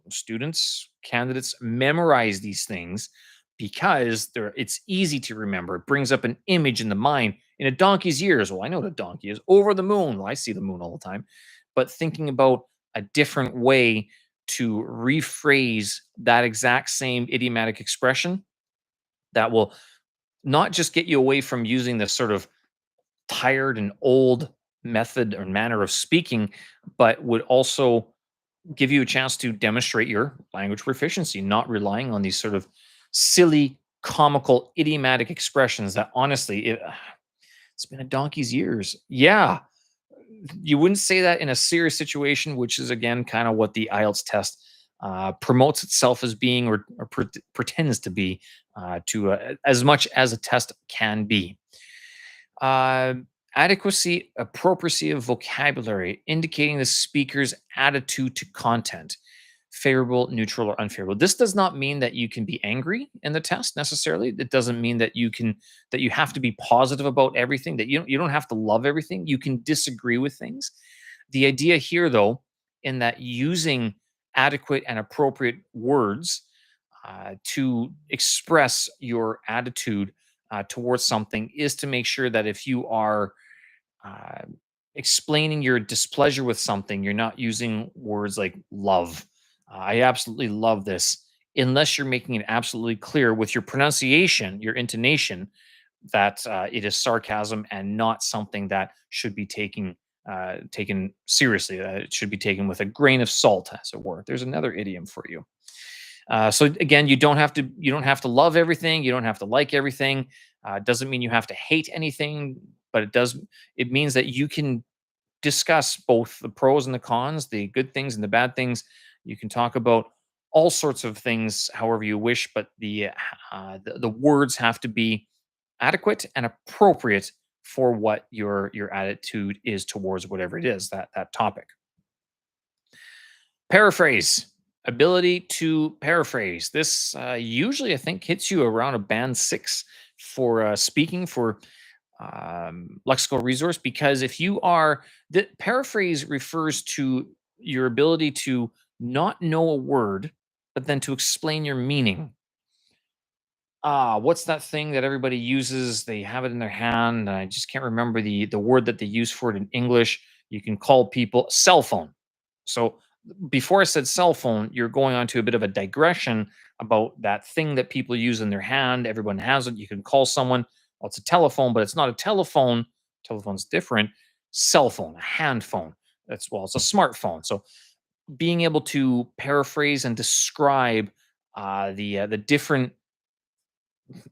students, candidates memorize these things because it's easy to remember. It brings up an image in the mind. In a donkey's years, well, I know what a donkey is. Over the moon, well, I see the moon all the time. But thinking about a different way to rephrase that exact same idiomatic expression that will not just get you away from using this sort of tired and old method or manner of speaking, but would also give you a chance to demonstrate your language proficiency, not relying on these sort of silly, comical, idiomatic expressions that honestly, it's been a donkey's years. Yeah, you wouldn't say that in a serious situation, which is again kind of what the IELTS test promotes itself as being or pretends to be to as much as a test can be. Uh, Adequacy, appropriacy of vocabulary, indicating the speaker's attitude to content, favorable, neutral, or unfavorable. This does not mean that you can be angry in the test necessarily. It doesn't mean that you have to be positive about everything. That you don't have to love everything. You can disagree with things. The idea here, though, in that using adequate and appropriate words to express your attitude towards something is to make sure that if you are uh, explaining your displeasure with something, you're not using words like love. I absolutely love this, unless you're making it absolutely clear with your pronunciation, your intonation, that it is sarcasm and not something that should be taken seriously. It should be taken with a grain of salt, as it were. There's another idiom for you. So again, you don't have to love everything. You don't have to like everything. Doesn't mean you have to hate anything, but it means that you can discuss both the pros and the cons, the good things and the bad things. You can talk about all sorts of things however you wish, but the words have to be adequate and appropriate for what your attitude is towards whatever it is that topic. Paraphrase. Ability to paraphrase. This usually, I think, hits you around a band six for speaking for lexical resource because if you are the paraphrase refers to your ability to not know a word, but then to explain your meaning. What's that thing that everybody uses? They have it in their hand. And I just can't remember the word that they use for it in English. You can call people cell phone. So before I said cell phone, you're going on to a bit of a digression about that thing that people use in their hand. Everyone has it. You can call someone. Well, it's a telephone, but it's not a telephone. Telephone's different. Cell phone, a hand phone. That's well, it's a smartphone. So being able to paraphrase and describe the different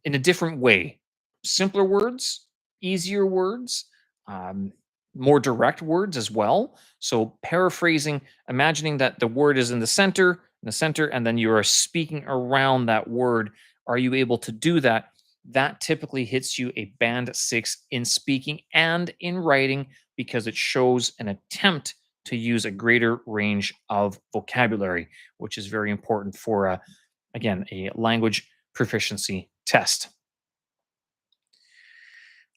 in a different way. Simpler words, easier words, um, more direct words as well. So paraphrasing, imagining that the word is in the center, and then you are speaking around that word. Are you able to do that? That typically hits you a band six in speaking and in writing because it shows an attempt to use a greater range of vocabulary, which is very important for again, a language proficiency test.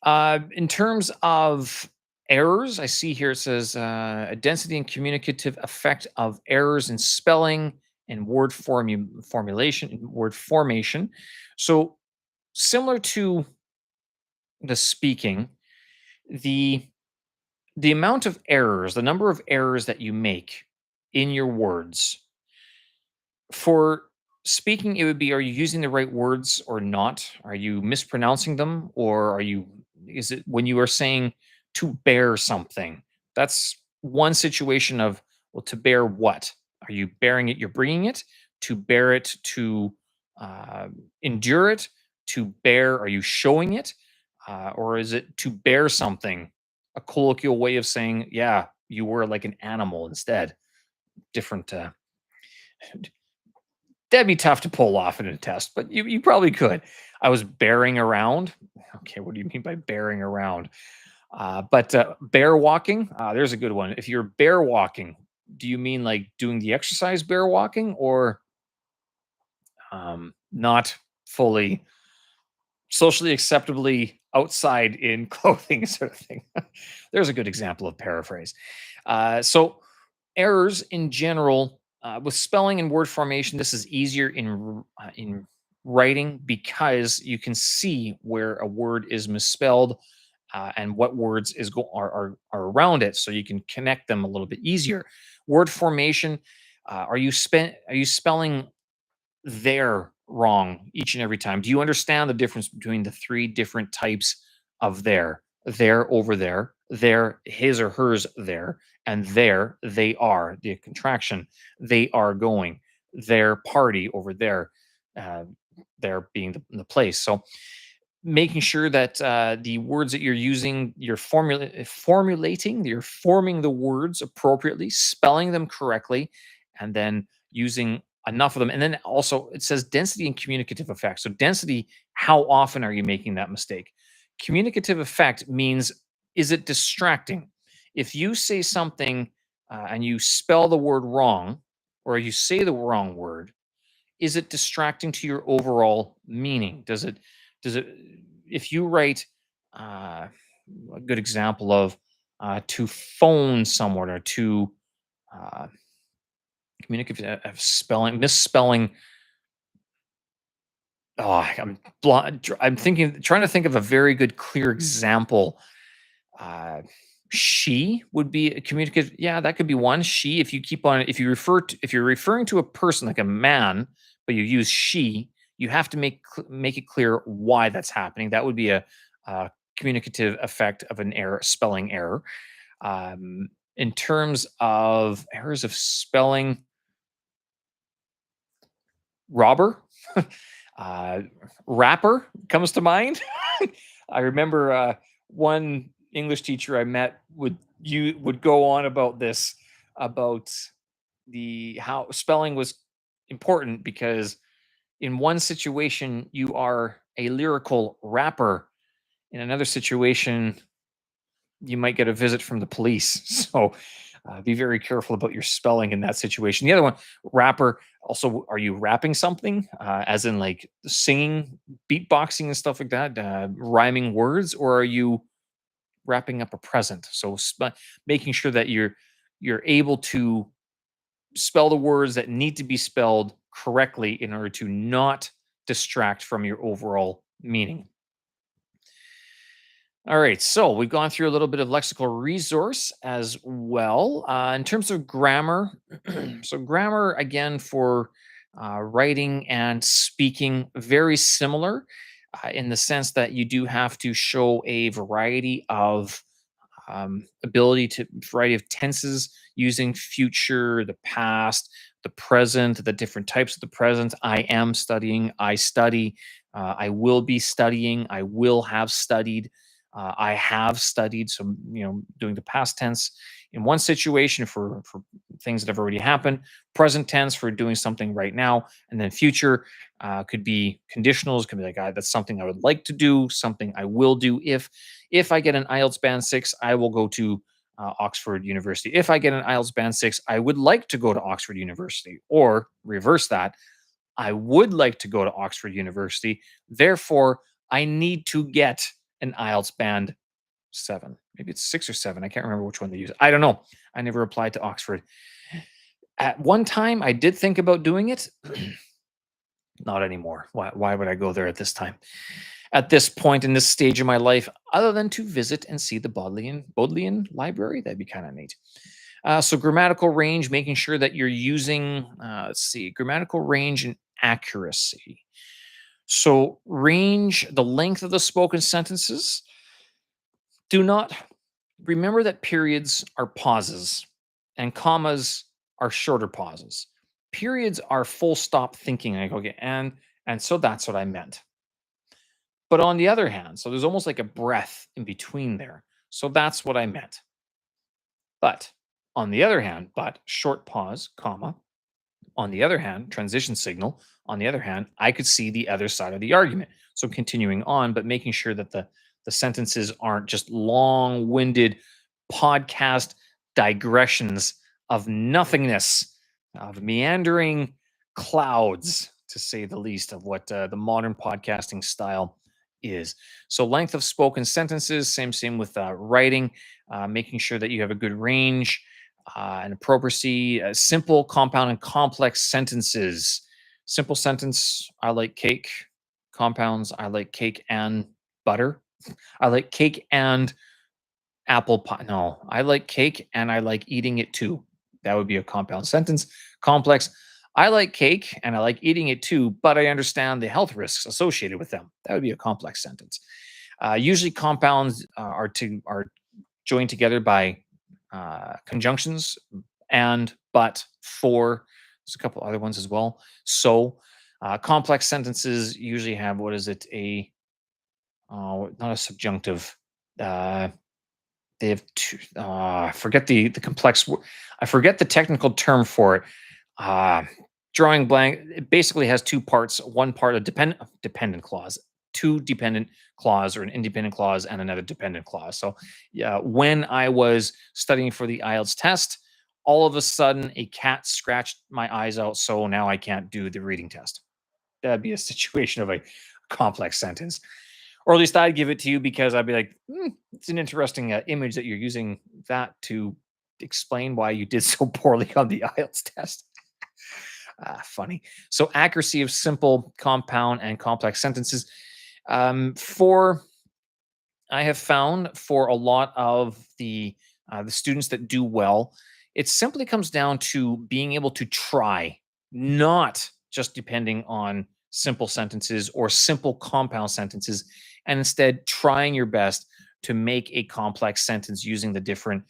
In terms of errors, I see here it says a density and communicative effect of errors in spelling and formulation, word formation. So similar to the speaking, the the amount of errors, the number of errors that you make in your words. For speaking, it would be, are you using the right words or not? Are you mispronouncing them? Or is it when you are saying to bear something? That's one situation of, well, to bear what? Are you bearing it? You're bringing it to bear it, to uh, endure it, to bear. Are you showing it? Or is it to bear something? A colloquial way of saying, yeah, you were like an animal instead. Different. That'd be tough to pull off in a test, but you probably could. I was bearing around. Okay, what do you mean by bearing around? But bear walking, there's a good one. If you're bear walking, do you mean like doing the exercise bear walking or not fully socially acceptably outside in clothing sort of thing? There's a good example of paraphrase. So errors in general with spelling and word formation. This is easier in writing because you can see where a word is misspelled and what words are around it, so you can connect them a little bit easier. Word formation. Are you spelling there wrong each and every time? Do you understand the difference between the three different types of there? There, over there, his or hers there, and there, they are, the contraction, they are going, their party over there, uh, there being the place. So making sure that the words that you're using, you're forming the words appropriately, spelling them correctly, and then using enough of them. And then also it says density and communicative effect. So density, how often are you making that mistake? Communicative effect means, is it distracting? If you say something and you spell the word wrong, or you say the wrong word, is it distracting to your overall meaning? Does it if you write uh, a good example of to phone someone or to uh, communicate spelling misspelling. Oh, I'm thinking, trying to think of a very good, clear example. Uh, she would be a communicative. Yeah, that could be one. She, if you keep on, if you're referring to a person like a man, but you use she, you have to make it clear why that's happening. That would be a communicative effect of an error, spelling error. In terms of errors of spelling, robber, uh, rapper comes to mind. I remember one English teacher I met would go on about this, about the how spelling was important because in one situation you are a lyrical rapper, in another situation you might get a visit from the police. So be very careful about your spelling in that situation. The other one, rapper. Also, are you rapping something, as in like singing, beatboxing, and stuff like that, rhyming words, or are you wrapping up a present? So making sure that you're able to spell the words that need to be spelled correctly in order to not distract from your overall meaning. All right, so we've gone through a little bit of lexical resource as well. In terms of grammar, So grammar, again, for writing and speaking, very similar in the sense that you do have to show a variety of ability to variety of tenses using future, the past, the present, the different types of the present. I am studying, I study, I will be studying, I will have studied, I have studied. So, doing the past tense in one situation for things that have already happened, present tense for doing something right now, and then future could be conditionals, could be like, that's something I would like to do, something I will do if I get an IELTS Band 6, I will go to Oxford University. If I get an IELTS Band 6, I would like to go to Oxford University. Or reverse that, I would like to go to Oxford University. Therefore, I need to get an IELTS Band 7. Maybe it's 6 or 7. I can't remember which one they use. I don't know. I never applied to Oxford. At one time, I did think about doing it. Not anymore. Why would I go there at this time? At this point in this stage of my life, other than to visit and see the Bodleian Library. That'd be kind of neat. So grammatical range, making sure that you're using, let's see, grammatical range and accuracy. So range, the length of the spoken sentences. Do not remember that periods are pauses and commas are shorter pauses. Periods are full stop thinking. I go, okay, and so that's what I meant. But on the other hand, so there's almost like a breath in between there. So that's what I meant. But on the other hand, but short pause, comma. On the other hand, transition signal. On the other hand, I could see the other side of the argument. So continuing on, but making sure that the sentences aren't just long-winded podcast digressions of nothingness, of meandering clouds, to say the least, of what the modern podcasting style is. So length of spoken sentences, same with writing, making sure that you have a good range and appropriacy, simple, compound, and complex sentences. Simple sentence, I like cake. Compounds, I like cake and butter. I like cake and apple pie. No, I like cake and I like eating it too. That would be a compound sentence. Complex, I like cake and I like eating it too, but I understand the health risks associated with them. That would be a complex sentence. Usually, compounds are joined together by conjunctions and, but, for. There's a couple other ones as well. So, complex sentences usually have, what is it? Not a subjunctive. Uh, they have two. I forget the complex. I forget the technical term for it. Uh, Drawing blank. It basically has two parts. One part, a dependent clause, two dependent clause, or an independent clause, and another dependent clause. So, yeah, when I was studying for the IELTS test, all of a sudden a cat scratched my eyes out, so now I can't do the reading test. That'd be a situation of a complex sentence, or at least I'd give it to you because I'd be like, it's an interesting image that you're using that to explain why you did so poorly on the IELTS test. Funny. So accuracy of simple, compound, and complex sentences. For I have found for a lot of the students that do well, it simply comes down to being able to try, not just depending on simple sentences or simple compound sentences, and instead trying your best to make a complex sentence using the different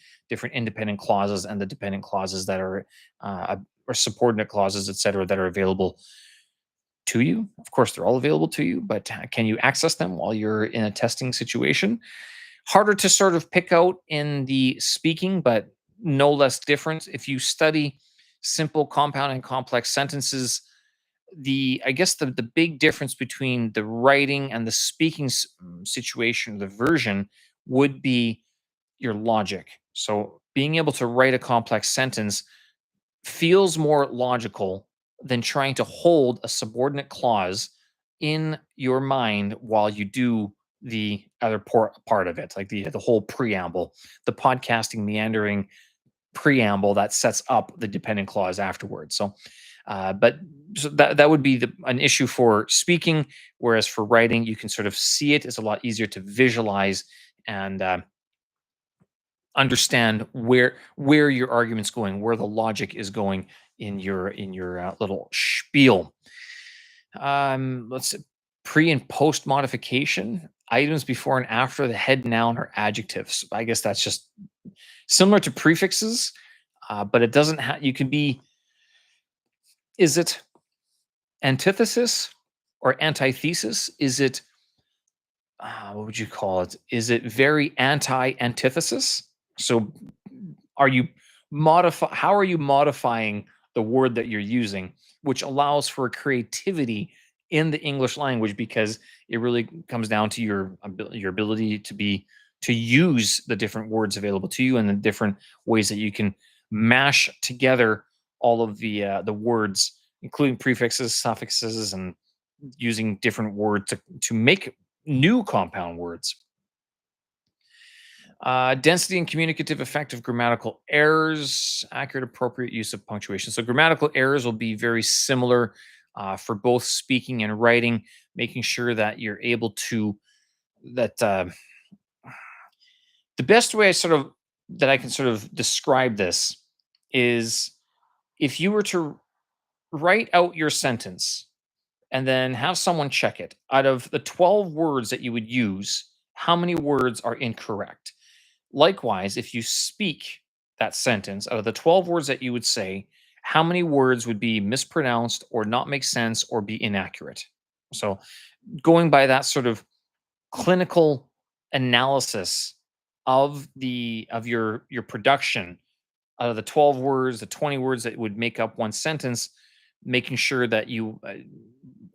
independent clauses and the dependent clauses that are or subordinate clauses, etc., that are available to you. Of course, they're all available to you, but can you access them while you're in a testing situation? Harder to sort of pick out in the speaking, but no less different. If you study simple, compound, and complex sentences, the I guess the big difference between the writing and the speaking situation, the version, would be your logic. So being able to write a complex sentence feels more logical than trying to hold a subordinate clause in your mind while you do the other part of it, like the whole preamble, the podcasting meandering preamble that sets up the dependent clause afterwards. But so that would be an issue for speaking, whereas for writing, you can sort of see it. It's a lot easier to visualize and understand where your argument's going, where the logic is going in your little spiel. Let's see, pre and post modification, items before and after the head noun or adjectives. I guess that's just similar to prefixes, but it doesn't have. You can be. Is it antithesis or antithesis? Is it what would you call it? Is it very anti-antithesis? So are you how are you modifying the word that you're using, which allows for creativity in the English language because it really comes down to your ability to use the different words available to you and the different ways that you can mash together all of the words, including prefixes, suffixes, and using different words to make new compound words. Density and communicative effect of grammatical errors, accurate, appropriate use of punctuation. So, grammatical errors will be very similar for both speaking and writing, making sure that you're able to, that the best way that I can sort of describe this is if you were to write out your sentence and then have someone check it. Out of the 12 words that you would use, how many words are incorrect? Likewise, if you speak that sentence, out of the 12 words that you would say, how many words would be mispronounced or not make sense or be inaccurate? So, going by that sort of clinical analysis of your production, out of the 12 words, the 20 words that would make up one sentence, making sure that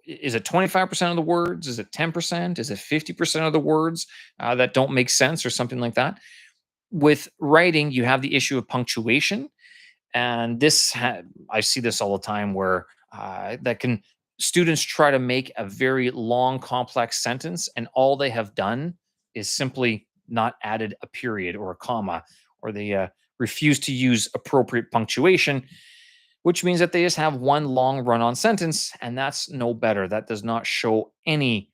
is it 25% of the words? Is it 10%? Is it 50% of the words that don't make sense or something like that? With writing, you have the issue of punctuation. And I see this all the time where students try to make a very long, complex sentence, and all they have done is simply not added a period or a comma, or they refuse to use appropriate punctuation, which means that they just have one long run on sentence, and that's no better. That does not show any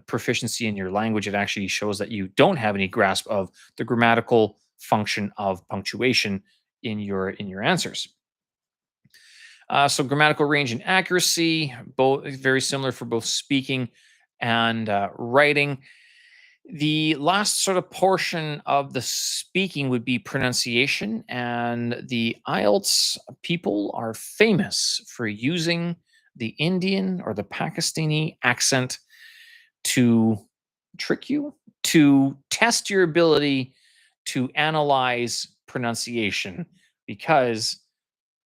proficiency in your language. It actually shows that you don't have any grasp of the grammatical function of punctuation in your answers. So grammatical range and accuracy, both very similar for both speaking and writing. The last sort of portion of the speaking would be pronunciation, and the IELTS people are famous for using the Indian or the Pakistani accent to trick you, to test your ability to analyze pronunciation, because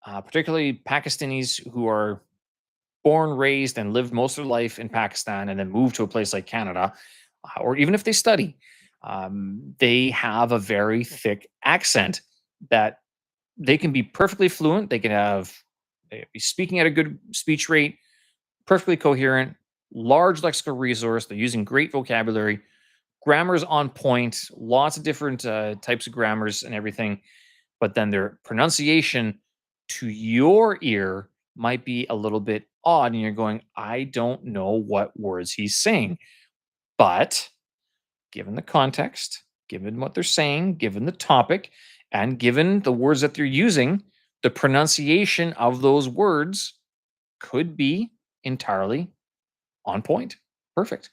particularly Pakistanis who are born, raised, and lived most of their life in Pakistan and then moved to a place like Canada, or even if they study, they have a very thick accent that they can be perfectly fluent. They be speaking at a good speech rate, perfectly coherent, large lexical resource. They're using great vocabulary, grammar's on point, lots of different types of grammars and everything. But then their pronunciation to your ear might be a little bit odd, and you're going, I don't know what words he's saying. But given the context, given what they're saying, given the topic, and given the words that they're using, the pronunciation of those words could be entirely on point. Perfect.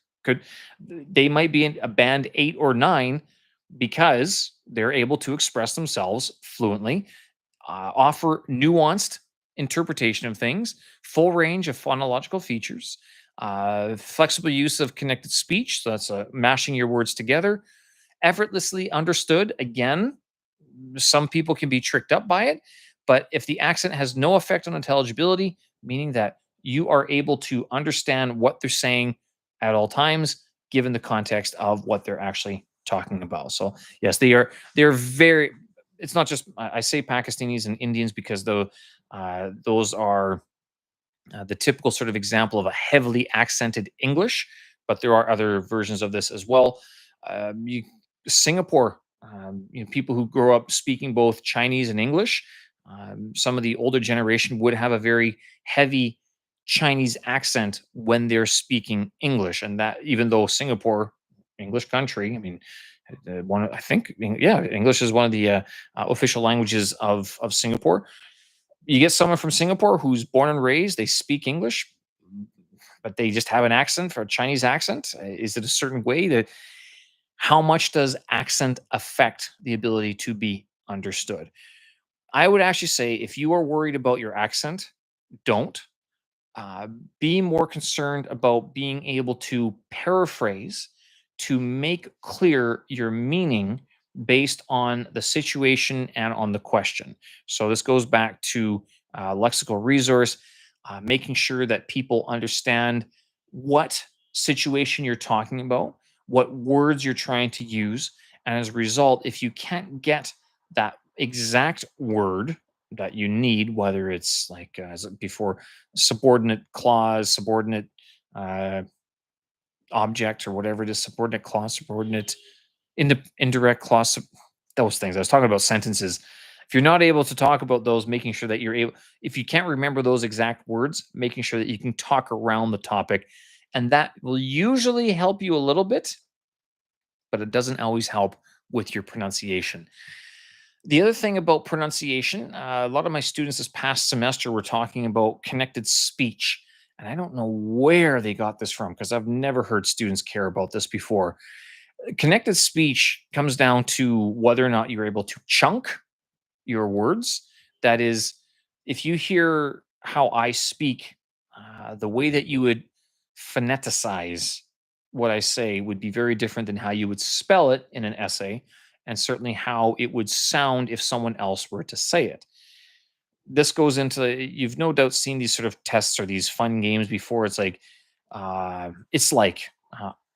They might be in a band 8 or 9 because they're able to express themselves fluently, offer nuanced interpretation of things, full range of phonological features, flexible use of connected speech. So that's mashing your words together, effortlessly understood. Again, some people can be tricked up by it, but if the accent has no effect on intelligibility, meaning that you are able to understand what they're saying at all times, given the context of what they're actually talking about. So yes, they're very. It's not just I say Pakistanis and Indians because those are the typical sort of example of a heavily accented English, but there are other versions of this as well. You, Singapore, people who grow up speaking both Chinese and English, some of the older generation would have a very heavy Chinese accent when they're speaking English, and that even though Singapore, English country, I mean, I think, yeah, English is one of the official languages of Singapore. You get someone from Singapore who's born and raised, they speak English, but they just have an accent for a Chinese accent. Is it a certain way that how much does accent affect the ability to be understood? I would actually say if you are worried about your accent, don't. Uh, be more concerned about being able to paraphrase to make clear your meaning based on the situation and on the question. So this goes back to lexical resource, making sure that people understand what situation you're talking about, what words you're trying to use, and as a result, if you can't get that exact word that you need, whether it's like as before, subordinate clause, subordinate uh, object, or whatever it is, subordinate clause, subordinate indirect clause, those things. I was talking about sentences. If you're not able to talk about those, making sure that you're able, if you can't remember those exact words, making sure that you can talk around the topic. And that will usually help you a little bit, but it doesn't always help with your pronunciation. The other thing about pronunciation, a lot of my students this past semester were talking about connected speech. And I don't know where they got this from because I've never heard students care about this before. Connected speech comes down to whether or not you're able to chunk your words. That is, if you hear how I speak, the way that you would phoneticize what I say would be very different than how you would spell it in an essay, and certainly how it would sound if someone else were to say it. This goes into, you've no doubt seen these sort of tests or these fun games before. It's like uh,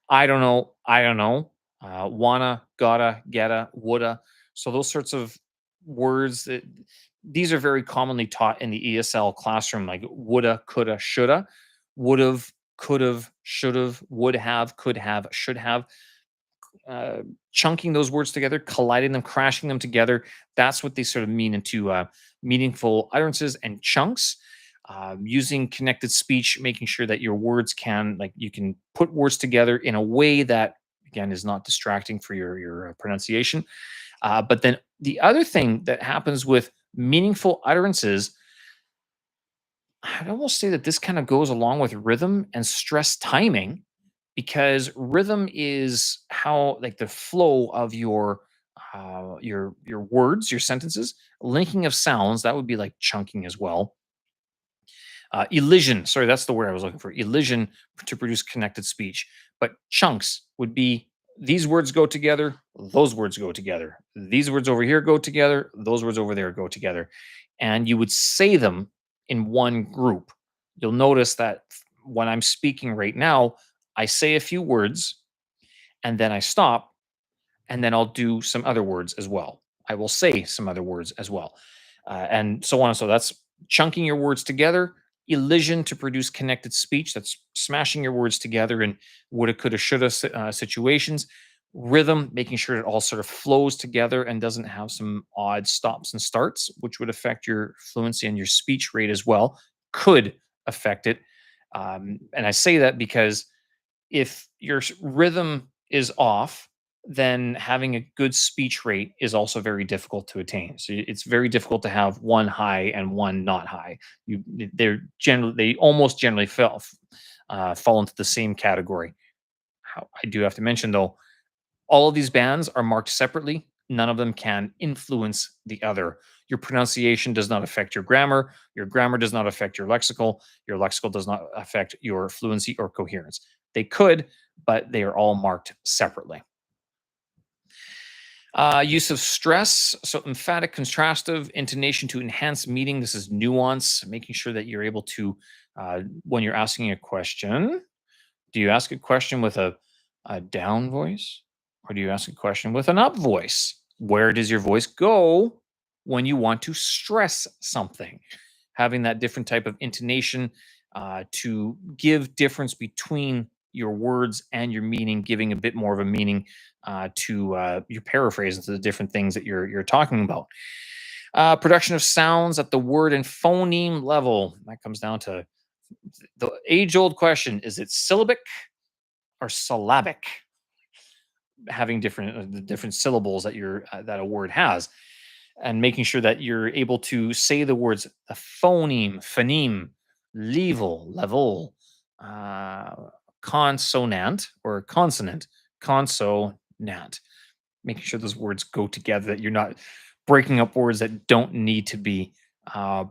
I don't know, wanna, gotta, getta, woulda. So those sorts of words that these are very commonly taught in the ESL classroom, like woulda, coulda, shoulda, would've, could've, should've, would have, could have, should have, uh, chunking those words together, colliding them, crashing them together. That's what they sort of mean into meaningful utterances and chunks. Using connected speech, making sure that your words can, like, you can put words together in a way that, again, is not distracting for your pronunciation. But then the other thing that happens with meaningful utterances, I'd almost say that this kind of goes along with rhythm and stress timing, because rhythm is how, like, the flow of your words, your sentences, linking of sounds, that would be like chunking as well. Elision, sorry, that's the word I was looking for. Elision to produce connected speech. But chunks would be these words go together, those words go together. These words over here go together, those words over there go together. And you would say them in one group. You'll notice that when I'm speaking right now, I say a few words and then I stop, and then I'll do some other words as well. I will say some other words as well, and so on. So that's chunking your words together. Elision to produce connected speech. That's smashing your words together in woulda, coulda, shoulda situations. Rhythm, making sure it all sort of flows together and doesn't have some odd stops and starts, which would affect your fluency and your speech rate as well. Could affect it. And I say that because if your rhythm is off, then having a good speech rate is also very difficult to attain. So it's very difficult to have one high and one not high. They almost generally fall into the same category. How I do have to mention though, all of these bands are marked separately. None of them can influence the other. Your pronunciation does not affect your grammar. Your grammar does not affect your lexical. Your lexical does not affect your fluency or coherence. They could, but they are all marked separately. Use of stress. So emphatic, contrastive, intonation to enhance meaning. This is nuance, making sure that you're able to, when you're asking a question, do you ask a question with a down voice, or do you ask a question with an up voice? Where does your voice go when you want to stress something? Having that different type of intonation to give difference between your words and your meaning, giving a bit more of a meaning to your paraphrase into the different things that you're talking about. Production of sounds at the word and phoneme level. That comes down to the age old question: is it syllabic or syllabic? having different the different syllables that that a word has, and making sure that you're able to say the words a phoneme, level, uh, consonant or consonant, consonant. Making sure those words go together, that you're not breaking up words that don't need to be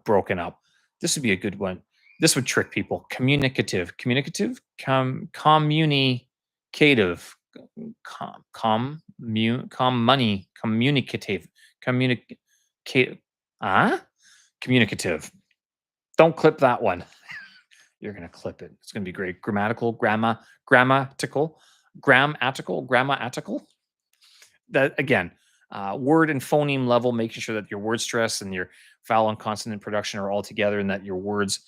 broken up. This would be a good one. This would trick people. Communicative, communicative, communicative, communicate, communicative. Don't clip that one. You're gonna clip it. It's gonna be great. Grammatical. That again, word and phoneme level, making sure that your word stress and your vowel and consonant production are all together, and that your words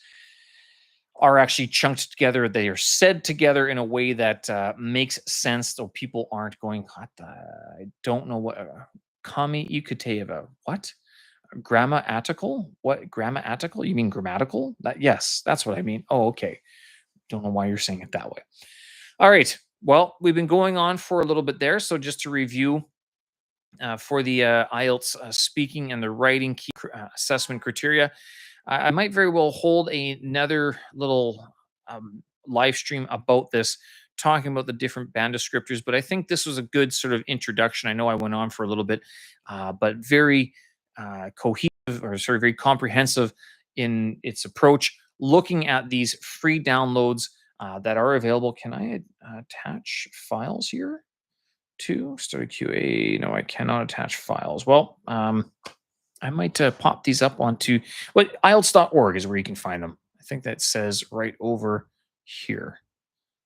are actually chunked together. They are said together in a way that makes sense, so people aren't going, "What the? I don't know what." Kami Ikuteva. What? Grammatical? What? Grammatical? You mean grammatical? Yes, that's what I mean. Oh, okay. Don't know why you're saying it that way. All right. Well, we've been going on for a little bit there. So just to review, for the IELTS speaking and the writing key assessment criteria, I might very well hold another little live stream about this, talking about the different band descriptors. But I think this was a good sort of introduction. I know I went on for a little bit, but very cohesive, or sorry, very comprehensive in its approach, looking at these free downloads that are available. Can I attach files here? To start a QA. No, I cannot attach files. Well, I might pop these up onto IELTS.org is where you can find them. I think that says right over here.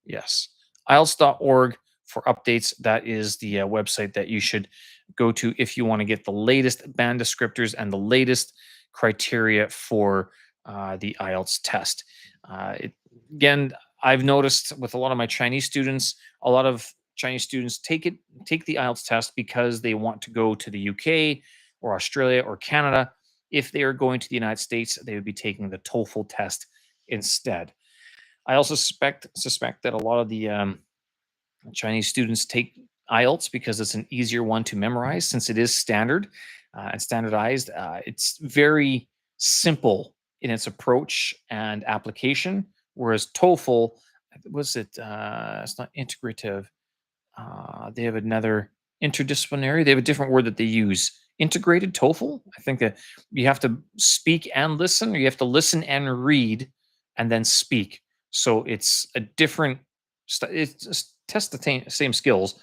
Yes, IELTS.org for updates. That is the website that you should go to if you want to get the latest band descriptors and the latest criteria for the IELTS test. Again, I've noticed with a lot of my Chinese students, a lot of Chinese students take the IELTS test because they want to go to the UK or Australia or Canada. If they are going to the United States, they would be taking the TOEFL test instead. I also suspect that a lot of the Chinese students take IELTS because it's an easier one to memorize, since it is standard and standardized. It's very simple in its approach and application, whereas TOEFL, was it? It's not integrative. They have another interdisciplinary. They have a different word that they use. Integrated TOEFL. I think that you have to speak and listen, or you have to listen and read, and then speak. So it's a different. It's test the same skills.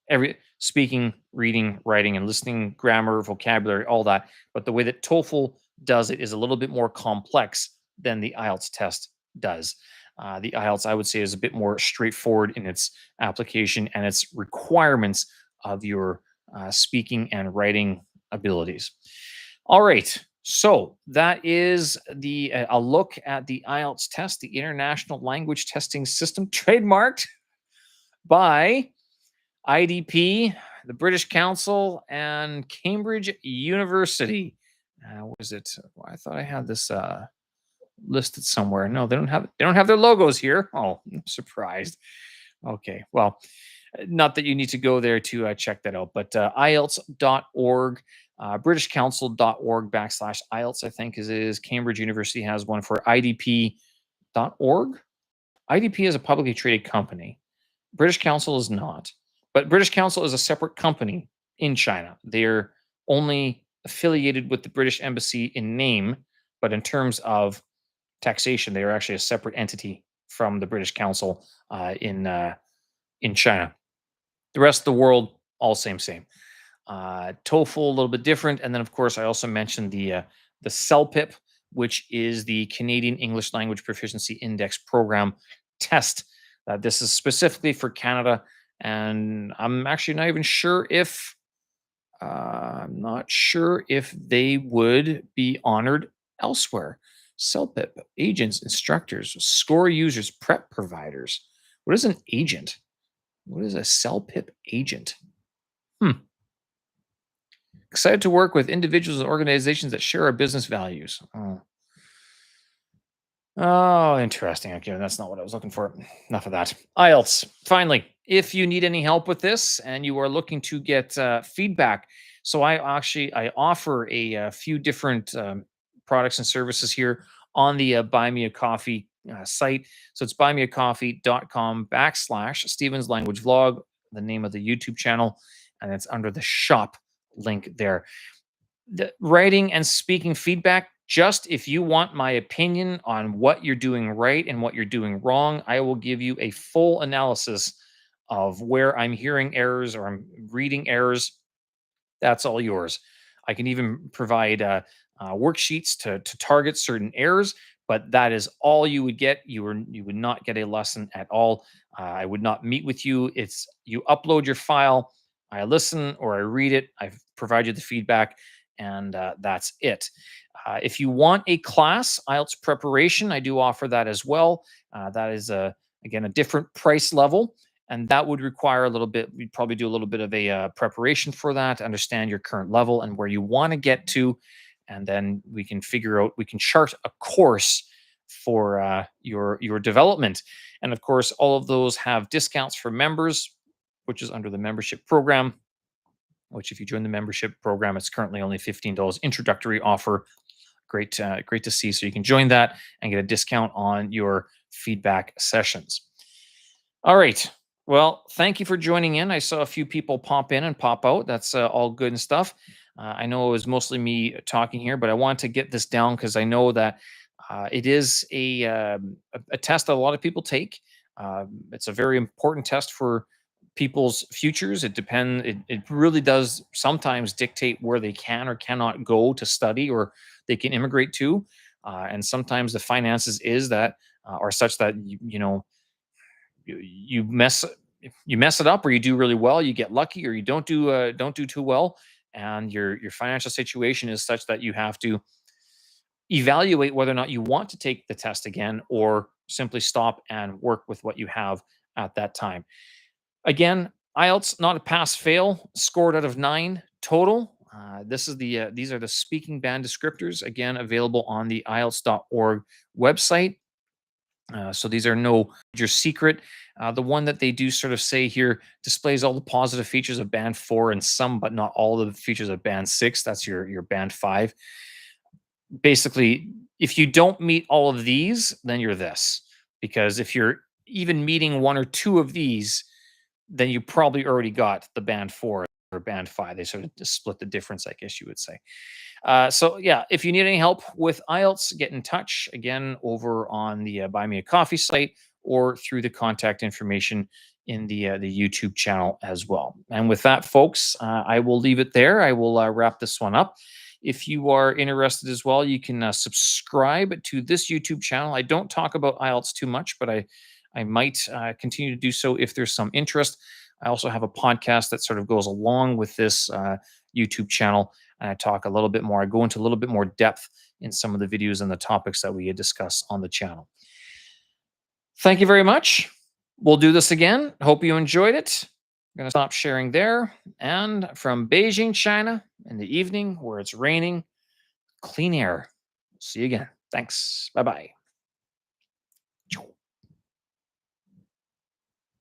Every speaking, reading, writing, and listening, grammar, vocabulary, all that. But the way that TOEFL does it is a little bit more complex than the IELTS test does. The IELTS, I would say, is a bit more straightforward in its application and its requirements of your speaking and writing abilities. All right. So that is the a look at the IELTS test, the International Language Testing System, trademarked by IDP, the British Council, and Cambridge University. Was it? I thought I had this listed somewhere. No, they don't have their logos here. Oh, I'm surprised. Okay, well, not that you need to go there to check that out, but IELTS.org, BritishCouncil.org/IELTS, I think is Cambridge University has one for IDP.org. IDP is a publicly traded company. British Council is not, but British Council is a separate company in China. They're only affiliated with the British Embassy in name, but in terms of taxation, they are actually a separate entity from the British Council in China. The rest of the world, all same. TOEFL a little bit different, and then of course I also mentioned the CELPIP, which is the Canadian English Language Proficiency Index Program test. This is specifically for Canada, and I'm actually not even sure if they would be honored elsewhere. CELPIP, agents, instructors, score users, prep providers. What is an agent? What is a CELPIP agent? Excited to work with individuals and organizations that share our business values. Oh, interesting. Okay, that's not what I was looking for. Enough of that. IELTS. Finally, if you need any help with this and you are looking to get feedback, so I offer a few different products and services here on the Buy Me a Coffee site. So it's buymeacoffee.com/ Stevens Language Vlog, the name of the YouTube channel, and it's under the shop link there. The writing and speaking feedback, just if you want my opinion on what you're doing right and what you're doing wrong, I will give you a full analysis of where I'm hearing errors or I'm reading errors. That's all yours. I can even provide worksheets to target certain errors, but that is all you would get. You would not get a lesson at all. I would not meet with you. It's you upload your file, I listen or I read it. I provide you the feedback, and that's it. If you want a class, IELTS preparation, I do offer that as well. That is again a different price level, and that would require a little bit. We'd probably do a little bit of a preparation for that, to understand your current level and where you want to get to, and then we can figure out. We can chart a course for your development, and of course, all of those have discounts for members, which is under the membership program. Which, if you join the membership program, it's currently only $15 introductory offer. Great to see. So you can join that and get a discount on your feedback sessions. All right. Well, thank you for joining in. I saw a few people pop in and pop out. That's all good and stuff. I know it was mostly me talking here, but I want to get this down because I know that it is a test that a lot of people take. It's a very important test for people's futures. It really does sometimes dictate where they can or cannot go to study or they can immigrate to. And sometimes the finances is that are such that you mess if you mess it up or you do really well, you get lucky, or you don't do too well, and your financial situation is such that you have to evaluate whether or not you want to take the test again or simply stop and work with what you have at that time. Again, IELTS not a pass fail, scored out of 9 total. These are the speaking band descriptors, again available on the IELTS.org website. So these are no major secret. The one that they do sort of say here displays all the positive features of band 4 and some, but not all of the features of band 6. That's your band 5. Basically, if you don't meet all of these, then you're this. Because if you're even meeting one or two of these, then you probably already got the band 4 or band 5. They sort of just split the difference, I guess you would say. So yeah, if you need any help with IELTS, get in touch again over on the Buy Me a Coffee site or through the contact information in the YouTube channel as well. And with that, folks, I will leave it there. I will wrap this one up. If you are interested as well, you can subscribe to this YouTube channel. I don't talk about IELTS too much, but I might continue to do so if there's some interest. I also have a podcast that sort of goes along with this YouTube channel, and I talk a little bit more. I go into a little bit more depth in some of the videos and the topics that we discuss on the channel. Thank you very much. We'll do this again. Hope you enjoyed it. I'm going to stop sharing there. And from Beijing, China, in the evening where it's raining, clean air. See you again. Thanks. Bye bye.